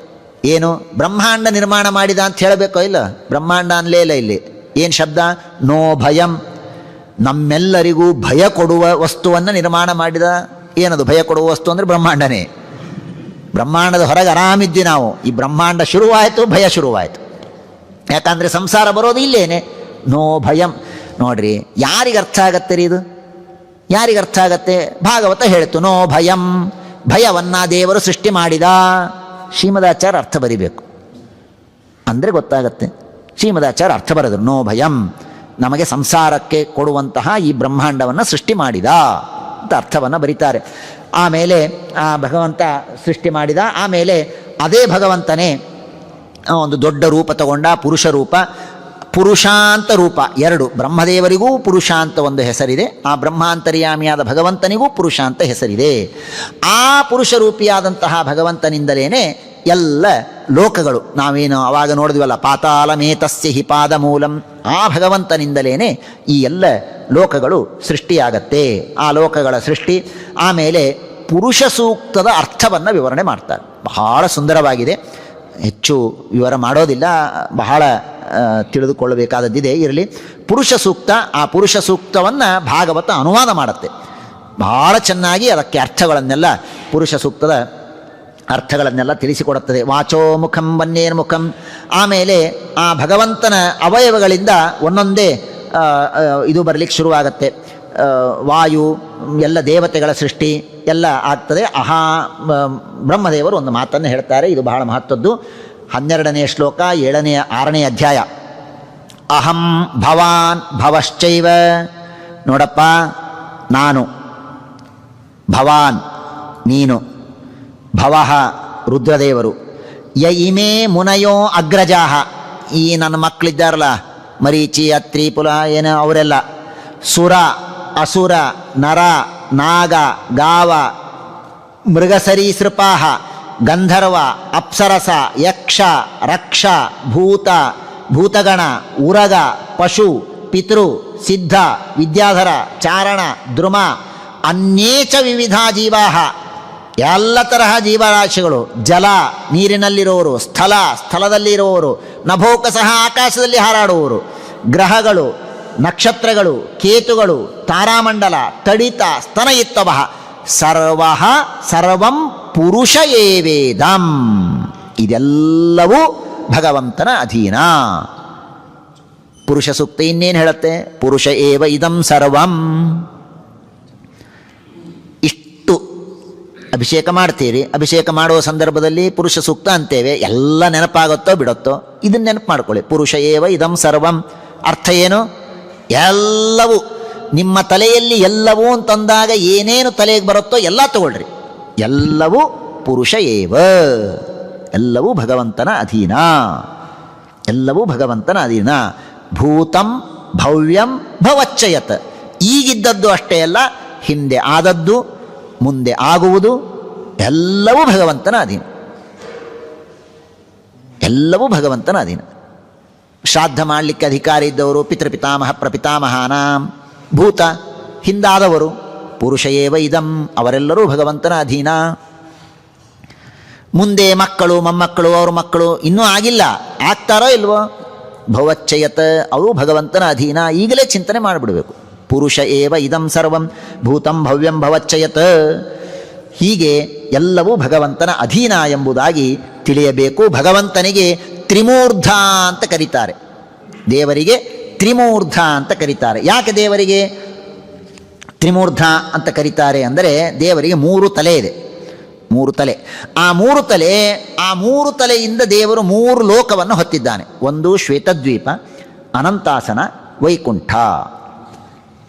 ಏನು? ಬ್ರಹ್ಮಾಂಡ ನಿರ್ಮಾಣ ಮಾಡಿದ ಅಂತ ಹೇಳಬೇಕೋ ಇಲ್ಲ? ಬ್ರಹ್ಮಾಂಡ ಅನ್ಲೇ ಇಲ್ಲ ಇಲ್ಲಿ. ಏನು ಶಬ್ದ? ನೋ ಭಯಂ. ನಮ್ಮೆಲ್ಲರಿಗೂ ಭಯ ಕೊಡುವ ವಸ್ತುವನ್ನು ನಿರ್ಮಾಣ ಮಾಡಿದ. ಏನದು ಭಯ ಕೊಡುವ ವಸ್ತು ಅಂದರೆ ಬ್ರಹ್ಮಾಂಡನೇ. ಬ್ರಹ್ಮಾಂಡದ ಹೊರಗೆ ಆರಾಮಿದ್ವಿ ನಾವು. ಈ ಬ್ರಹ್ಮಾಂಡ ಶುರುವಾಯಿತು, ಭಯ ಶುರುವಾಯಿತು. ಯಾಕಂದರೆ ಸಂಸಾರ ಬರೋದು ಇಲ್ಲೇನೆ. ನೋ ಭಯಂ. ನೋಡ್ರಿ, ಯಾರಿಗೆ ಅರ್ಥ ಆಗತ್ತೆ ರೀ ಇದು? ಯಾರಿಗೆ ಅರ್ಥ ಆಗತ್ತೆ? ಭಾಗವತ ಹೇಳ್ತು ನೋ ಭಯಂ. ಭಯವನ್ನು ದೇವರು ಸೃಷ್ಟಿ ಮಾಡಿದ. ಶ್ರೀಮದಾಚಾರ್ಯ ಅರ್ಥ ಬರಿಬೇಕು ಅಂದರೆ ಗೊತ್ತಾಗತ್ತೆ. ಶ್ರೀಮದಾಚಾರ್ಯ ಅರ್ಥ ಬರೆದರು, ನೋ ಭಯಂ, ನಮಗೆ ಸಂಸಾರಕ್ಕೆ ಕೊಡುವಂತಹ ಈ ಬ್ರಹ್ಮಾಂಡವನ್ನು ಸೃಷ್ಟಿ ಮಾಡಿದ ಅಂತ ಅರ್ಥವನ್ನು ಬರೀತಾರೆ. ಆಮೇಲೆ ಆ ಭಗವಂತ ಸೃಷ್ಟಿ ಮಾಡಿದ. ಆಮೇಲೆ ಅದೇ ಭಗವಂತನೇ ಒಂದು ದೊಡ್ಡ ರೂಪ ತಗೊಂಡ, ಪುರುಷ ರೂಪ, ಪುರುಷಾಂತ ರೂಪ. 2 ಬ್ರಹ್ಮದೇವರಿಗೂ ಪುರುಷಾಂತ ಒಂದು ಹೆಸರಿದೆ, ಆ ಬ್ರಹ್ಮಾಂತರ್ಯಾಮಿಯಾದ ಭಗವಂತನಿಗೂ ಪುರುಷಾಂತ ಹೆಸರಿದೆ. ಆ ಪುರುಷ ರೂಪಿಯಾದಂತಹ ಭಗವಂತನಿಂದಲೇ ಎಲ್ಲ ಲೋಕಗಳು ನಾವೇನು ಆವಾಗ ನೋಡಿದ್ವಲ್ಲ, ಪಾತಾಳಮೇತಸ್ಯ ಹಿ ಪಾದ ಮೂಲಂ, ಆ ಭಗವಂತನಿಂದಲೇ ಈ ಎಲ್ಲ ಲೋಕಗಳು ಸೃಷ್ಟಿಯಾಗತ್ತೆ. ಆ ಲೋಕಗಳ ಸೃಷ್ಟಿ. ಆಮೇಲೆ ಪುರುಷ ಸೂಕ್ತದ ಅರ್ಥವನ್ನು ವಿವರಣೆ ಮಾಡ್ತಾರೆ. ಬಹಳ ಸುಂದರವಾಗಿದೆ. ಹೆಚ್ಚು ವಿವರ ಮಾಡೋದಿಲ್ಲ, ಬಹಳ ತಿಳಿದುಕೊಳ್ಳಬೇಕಾದದ್ದಿದೆ. ಇರಲಿ. ಪುರುಷ ಸೂಕ್ತ, ಆ ಪುರುಷ ಸೂಕ್ತವನ್ನು ಭಾಗವತ ಅನುವಾದ ಮಾಡುತ್ತೆ. ಬಹಳ ಚೆನ್ನಾಗಿ ಅದಕ್ಕೆ ಅರ್ಥಗಳನ್ನೆಲ್ಲ, ಪುರುಷ ಸೂಕ್ತದ ಅರ್ಥಗಳನ್ನೆಲ್ಲ ತಿಳಿಸಿಕೊಡುತ್ತದೆ. ವಾಚೋ ಮುಖಂ ವನ್ಯೇರ್ ಮುಖಂ. ಆಮೇಲೆ ಆ ಭಗವಂತನ ಅವಯವಗಳಿಂದ ಒಂದೊಂದೇ ಇದು ಬರಲಿಕ್ಕೆ ಶುರುವಾಗತ್ತೆ. ವಾಯು, ಎಲ್ಲ ದೇವತೆಗಳ ಸೃಷ್ಟಿ ಎಲ್ಲ ಆಗ್ತದೆ. ಬ್ರಹ್ಮದೇವರು ಒಂದು ಮಾತನ್ನು ಹೇಳ್ತಾರೆ, ಇದು ಬಹಳ ಮಹತ್ವದ್ದು. 12ನೇ ಶ್ಲೋಕ, 6ನೇ ಅಧ್ಯಾಯ. ಅಹಂ ಭವಾನ್ ಭವಶ್ಚೈವ. ನೋಡಪ್ಪ, ನಾನು, ಭವಾನ್ ನೀನು, ಭವಃ ರುದ್ರದೇವರು, ಯ ಇಮೇ ಮುನಯೋ ಅಗ್ರಜಾಹ, ಈ ನನ್ನ ಮಕ್ಕಳಿದ್ದಾರಲ್ಲ, ಮರೀಚಿ, ಅತ್ರಿ, ಪುಲ ಏನು ಅವರೆಲ್ಲ, ಸುರ, ಅಸುರ, ನರ, ನಾಗ, ಗಾವ, ಮೃಗಸರೀಸೃಪಾಹ, ಗಂಧರ್ವ, ಅಪ್ಸರಸ, ಯಕ್ಷ, ರಕ್ಷ, ಭೂತ, ಭೂತಗಣ, ಉರಗ, ಪಶು, ಪಿತೃ, ಸಿದ್ಧ, ವಿದ್ಯಾಧರ, ಚಾರಣ, ದ್ರುಮ, ಅನ್ಯೇಚ ವಿವಿಧ ಜೀವಾಹ, ಎಲ್ಲ ತರಹ ಜೀವರಾಶಿಗಳು, ಜಲ ನೀರಿನಲ್ಲಿರುವವರು, ಸ್ಥಳ ಸ್ಥಳದಲ್ಲಿರುವವರು, ನಭೋಕಸಹ ಆಕಾಶದಲ್ಲಿ ಹಾರಾಡುವವರು, ಗ್ರಹಗಳು, ನಕ್ಷತ್ರಗಳು, ಕೇತುಗಳು, ತಾರಾಮಂಡಲ, ತಡಿತ, ಸ್ತನಯಿತ್ತವ, ಸರ್ವಂ ಪುರುಷ ಏವೇದಂ. ಇದೆಲ್ಲವೂ ಭಗವಂತನ ಅಧೀನ. ಪುರುಷ ಸೂಕ್ತ ಇನ್ನೇನು ಹೇಳುತ್ತೆ? ಪುರುಷ ಏವ ಇದಂ ಸರ್ವಂ. ಇಷ್ಟು ಅಭಿಷೇಕ ಮಾಡ್ತೀರಿ. ಅಭಿಷೇಕ ಮಾಡುವ ಸಂದರ್ಭದಲ್ಲಿ ಪುರುಷ ಸೂಕ್ತ ಅಂತೇವೆ. ಎಲ್ಲ ನೆನಪಾಗುತ್ತೋ ಬಿಡುತ್ತೋ, ಇದನ್ನು ನೆನಪು ಮಾಡ್ಕೊಳ್ಳಿ. ಪುರುಷ ಏವ ಇದಂ ಸರ್ವಂ. ಅರ್ಥ ಏನು? ಎಲ್ಲವೂ ನಿಮ್ಮ ತಲೆಯಲ್ಲಿ ಎಲ್ಲವೂ ಅಂತಂದಾಗ ಏನೇನು ತಲೆಗೆ ಬರುತ್ತೋ ಎಲ್ಲ ತಗೊಳ್ರಿ. ಎಲ್ಲವೂ ಪುರುಷ ಏವ, ಎಲ್ಲವೂ ಭಗವಂತನ ಅಧೀನ, ಎಲ್ಲವೂ ಭಗವಂತನ ಅಧೀನ. ಭೂತಂ ಭವ್ಯಂ ಭವಚ್ಚಯತ್. ಈಗಿದ್ದದ್ದು ಅಷ್ಟೇ ಅಲ್ಲ, ಹಿಂದೆ ಆದದ್ದು, ಮುಂದೆ ಆಗುವುದು, ಎಲ್ಲವೂ ಭಗವಂತನ ಅಧೀನ, ಎಲ್ಲವೂ ಭಗವಂತನ ಅಧೀನ. ಶ್ರಾದ್ದ ಮಾಡಲಿಕ್ಕೆ ಅಧಿಕಾರ ಇದ್ದವರು ಪಿತೃಪಿತಾಮಹ ಪ್ರಪಿತಾಮಹಾನಾಂ. ಭೂತ, ಹಿಂದಾದವರು, ಪುರುಷ ಏವ ಇದಂ, ಅವರೆಲ್ಲರೂ ಭಗವಂತನ ಅಧೀನ. ಮುಂದೆ ಮಕ್ಕಳು, ಮೊಮ್ಮಕ್ಕಳು, ಅವ್ರ ಮಕ್ಕಳು ಇನ್ನೂ ಆಗಿಲ್ಲ, ಆಗ್ತಾರೋ ಇಲ್ವೋ, ಭವಚ್ಚಯತ್, ಅವರು ಭಗವಂತನ ಅಧೀನ. ಈಗಲೇ ಚಿಂತನೆ ಮಾಡಿಬಿಡಬೇಕು. ಪುರುಷ ಏವ ಇದಂ ಸರ್ವಂ ಭೂತಂ ಭವ್ಯಂ ಭವಚ್ಚಯತ್. ಹೀಗೆ ಎಲ್ಲವೂ ಭಗವಂತನ ಅಧೀನ ಎಂಬುದಾಗಿ ತಿಳಿಯಬೇಕು. ಭಗವಂತನಿಗೆ ತ್ರಿಮೂರ್ಧ ಅಂತ ಕರೀತಾರೆ. ದೇವರಿಗೆ ತ್ರಿಮೂರ್ಧ ಅಂತ ಕರೀತಾರೆ. ಯಾಕೆ ದೇವರಿಗೆ ತ್ರಿಮೂರ್ಧ ಅಂತ ಕರೀತಾರೆ ಅಂದರೆ, ದೇವರಿಗೆ 3 ತಲೆ ಇದೆ. 3 ತಲೆ. ಆ 3 ತಲೆಯಿಂದ ದೇವರು 3 ಲೋಕವನ್ನು ಹೊತ್ತಿದ್ದಾನೆ. ಒಂದು ಶ್ವೇತದ್ವೀಪ, ಅನಂತಾಸನ, ವೈಕುಂಠ.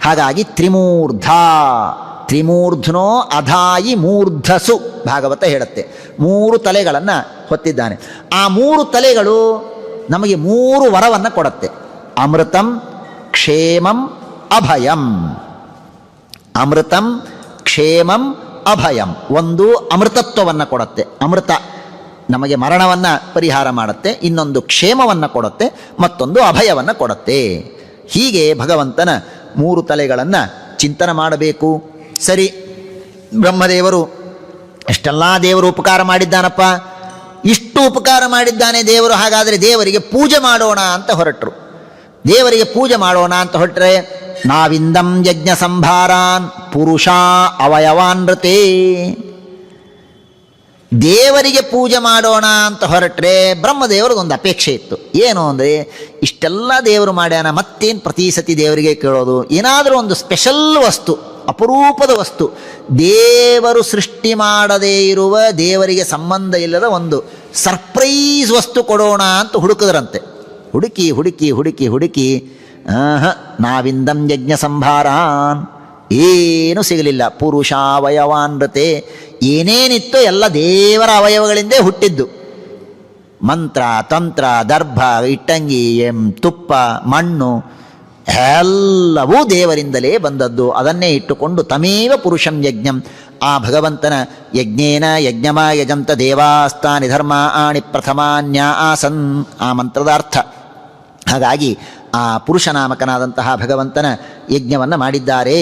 ಹಾಗಾಗಿ ತ್ರಿಮೂರ್ಧ. ತ್ರಿಮೂರ್ಧ್ನೋ ಅಧಾಯಿ ಮೂರ್ಧಸು ಭಾಗವತ ಹೇಳುತ್ತೆ. 3 ತಲೆಗಳನ್ನು ಹೊತ್ತಿದ್ದಾನೆ. ಆ 3 ತಲೆಗಳು ನಮಗೆ 3 ವರವನ್ನು ಕೊಡುತ್ತೆ. ಅಮೃತಂ, ಕ್ಷೇಮಂ, ಅಭಯಂ. ಅಮೃತಂ, ಕ್ಷೇಮಂ, ಅಭಯಂ. ಒಂದು ಅಮೃತತ್ವವನ್ನು ಕೊಡುತ್ತೆ, ಅಮೃತ ನಮಗೆ ಮರಣವನ್ನು ಪರಿಹಾರ ಮಾಡುತ್ತೆ. ಇನ್ನೊಂದು ಕ್ಷೇಮವನ್ನು ಕೊಡುತ್ತೆ, ಮತ್ತೊಂದು ಅಭಯವನ್ನು ಕೊಡುತ್ತೆ. ಹೀಗೆ ಭಗವಂತನ 3 ತಲೆಗಳನ್ನು ಚಿಂತನೆ ಮಾಡಬೇಕು. ಸರಿ, ಬ್ರಹ್ಮದೇವರು ಎಷ್ಟೆಲ್ಲ ದೇವರು ಉಪಕಾರ ಮಾಡಿದ್ದಾನಪ್ಪ, ಇಷ್ಟು ಉಪಕಾರ ಮಾಡಿದ್ದಾನೆ ದೇವರು, ಹಾಗಾದರೆ ದೇವರಿಗೆ ಪೂಜೆ ಮಾಡೋಣ ಅಂತ ಹೊರಟರು. ದೇವರಿಗೆ ಪೂಜೆ ಮಾಡೋಣ ಅಂತ ಹೊರಟ್ರೆ, ನಾವಿಂದಂ ಯಜ್ಞ ಸಂಭಾರಾನ್ ಪುರುಷ ಅವಯವಾನ್ರತೆ. ದೇವರಿಗೆ ಪೂಜೆ ಮಾಡೋಣ ಅಂತ ಹೊರಟ್ರೆ ಬ್ರಹ್ಮದೇವರಿಗೊಂದು ಅಪೇಕ್ಷೆ ಇತ್ತು. ಏನು ಅಂದರೆ, ಇಷ್ಟೆಲ್ಲ ದೇವರು ಮಾಡ್ಯಾನ, ಮತ್ತೇನು ಪ್ರತಿ ಸತಿ ದೇವರಿಗೆ ಕೇಳೋದು? ಏನಾದರೂ ಒಂದು ಸ್ಪೆಷಲ್ ವಸ್ತು, ಅಪರೂಪದ ವಸ್ತು, ದೇವರು ಸೃಷ್ಟಿ ಮಾಡದೇ ಇರುವ, ದೇವರಿಗೆ ಸಂಬಂಧ ಇಲ್ಲದ ಒಂದು ಸರ್ಪ್ರೈಸ್ ವಸ್ತು ಕೊಡೋಣ ಅಂತ ಹುಡುಕಿದ್ರಂತೆ. ಹುಡುಕಿ ಹುಡುಕಿ ಹುಡುಕಿ ಹುಡುಕಿ ನಾವಿಂದಂ ಯಜ್ಞ ಸಂಭಾರಾನ್, ಏನೂ ಸಿಗಲಿಲ್ಲ. ಪುರುಷಾವಯವಾನ್ರತೆ, ಏನೇನಿತ್ತೋ ಎಲ್ಲ ದೇವರ ಅವಯವಗಳಿಂದೇ ಹುಟ್ಟಿದ್ದು. ಮಂತ್ರ, ತಂತ್ರ, ದರ್ಭ, ಇಟ್ಟಂಗಿ, ತುಪ್ಪ, ಮಣ್ಣು ಎಲ್ಲವೂ ದೇವರಿಂದಲೇ ಬಂದದ್ದು. ಅದನ್ನೇ ಇಟ್ಟುಕೊಂಡು ತಮೇವ ಪುರುಷಂ ಯಜ್ಞಂ, ಆ ಭಗವಂತನ ಯಜ್ಞೇನ ಯಜ್ಞಮ ಯಜಂತ ದೇವಾಸ್ತಾನಿ ಧರ್ಮಾಣಿ ಪ್ರಥಮಾನ್ಯ ಆಸನ್ ಆ ಮಂತ್ರದ ಅರ್ಥ. ಹಾಗಾಗಿ ಆ ಪುರುಷನಾಮಕನಾದಂತಹ ಭಗವಂತನ ಯಜ್ಞವನ್ನು ಮಾಡಿದ್ದಾರೆ.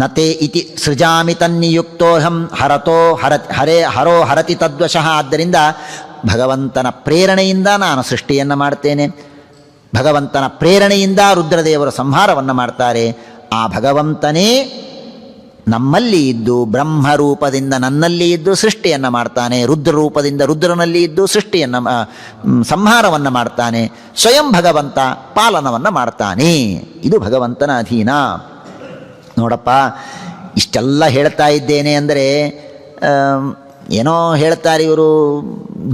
ನತೆ ಇತಿ ಸೃಜಾಮಿ ತನ್ನಿಯುಕ್ತೋಹಂ ಹರೋ ಹರತಿ ತದ್ವಶಃ. ಆದ್ದರಿಂದ ಭಗವಂತನ ಪ್ರೇರಣೆಯಿಂದ ನಾನು ಸೃಷ್ಟಿಯನ್ನು ಮಾಡ್ತೇನೆ, ಭಗವಂತನ ಪ್ರೇರಣೆಯಿಂದ ರುದ್ರದೇವರು ಸಂಹಾರವನ್ನು ಮಾಡ್ತಾರೆ. ಆ ಭಗವಂತನೇ ನಮ್ಮಲ್ಲಿ ಇದ್ದು ಬ್ರಹ್ಮರೂಪದಿಂದ ನನ್ನಲ್ಲಿ ಇದ್ದು ಸೃಷ್ಟಿಯನ್ನು ಮಾಡ್ತಾನೆ, ರುದ್ರರೂಪದಿಂದ ರುದ್ರನಲ್ಲಿ ಇದ್ದು ಸೃಷ್ಟಿಯನ್ನು ಸಂಹಾರವನ್ನು ಮಾಡ್ತಾನೆ, ಸ್ವಯಂ ಭಗವಂತ ಪಾಲನವನ್ನು ಮಾಡ್ತಾನೆ. ಇದು ಭಗವಂತನ ಅಧೀನ. ನೋಡಪ್ಪ, ಇಷ್ಟೆಲ್ಲ ಹೇಳ್ತಾ ಇದ್ದೇನೆ ಅಂದರೆ ಏನೋ ಹೇಳ್ತಾರೆ ಇವರು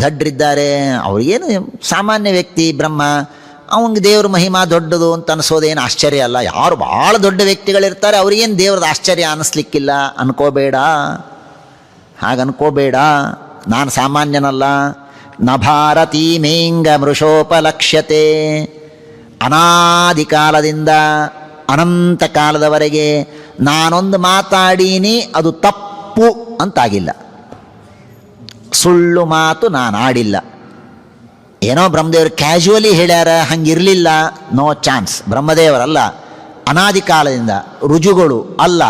ದಡ್ರಿದ್ದಾರೆ, ಅವ್ರಿಗೇನು ಸಾಮಾನ್ಯ ವ್ಯಕ್ತಿ ಬ್ರಹ್ಮ, ಅವನಿಗೆ ದೇವ್ರ ಮಹಿಮಾ ದೊಡ್ಡದು ಅಂತ ಅನಿಸೋದೇನು ಆಶ್ಚರ್ಯ ಅಲ್ಲ. ಯಾರು ಭಾಳ ದೊಡ್ಡ ವ್ಯಕ್ತಿಗಳಿರ್ತಾರೆ ಅವ್ರಿಗೇನು ದೇವ್ರದ್ದು ಆಶ್ಚರ್ಯ ಅನ್ನಿಸ್ಲಿಕ್ಕಿಲ್ಲ. ಅನ್ಕೋಬೇಡ, ಹಾಗನ್ಕೋಬೇಡ. ನಾನು ಸಾಮಾನ್ಯನಲ್ಲ. ನ ಭಾರತೀ ಮೇಂಗ ಮೃಷೋಪಲಕ್ಷ್ಯತೆ. ಅನಾದಿ ಕಾಲದಿಂದ ಅನಂತ ಕಾಲದವರೆಗೆ ನಾನೊಂದು ಮಾತಾಡೀನಿ ಅದು ತಪ್ಪು ಅಂತಾಗಿಲ್ಲ. ಸುಳ್ಳು ಮಾತು ನಾನು ಆಡಿಲ್ಲ. ಏನೋ ಬ್ರಹ್ಮದೇವರು ಕ್ಯಾಶುವಲಿ ಹೇಳ್ಯಾರ, ಹಂಗಿರಲಿಲ್ಲ, ನೋ ಚಾನ್ಸ್. ಬ್ರಹ್ಮದೇವರಲ್ಲ, ಅನಾದಿ ಕಾಲದಿಂದ ರುಜುಗಳು ಅಲ್ಲ,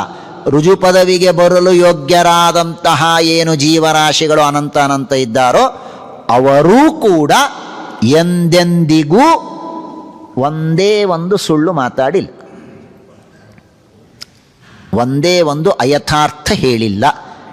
ರುಜು ಪದವಿಗೆ ಬರಲು ಯೋಗ್ಯರಾದಂತಹ ಏನು ಜೀವರಾಶಿಗಳು ಅನಂತ ಅನಂತ ಇದ್ದಾರೋ ಅವರೂ ಕೂಡ ಎಂದೆಂದಿಗೂ ಒಂದೇ ಒಂದು ಸುಳ್ಳು ಮಾತಾಡಿಲ್ಲ, ಒಂದೇ ಒಂದು ಅಯಥಾರ್ಥ ಹೇಳಿಲ್ಲ.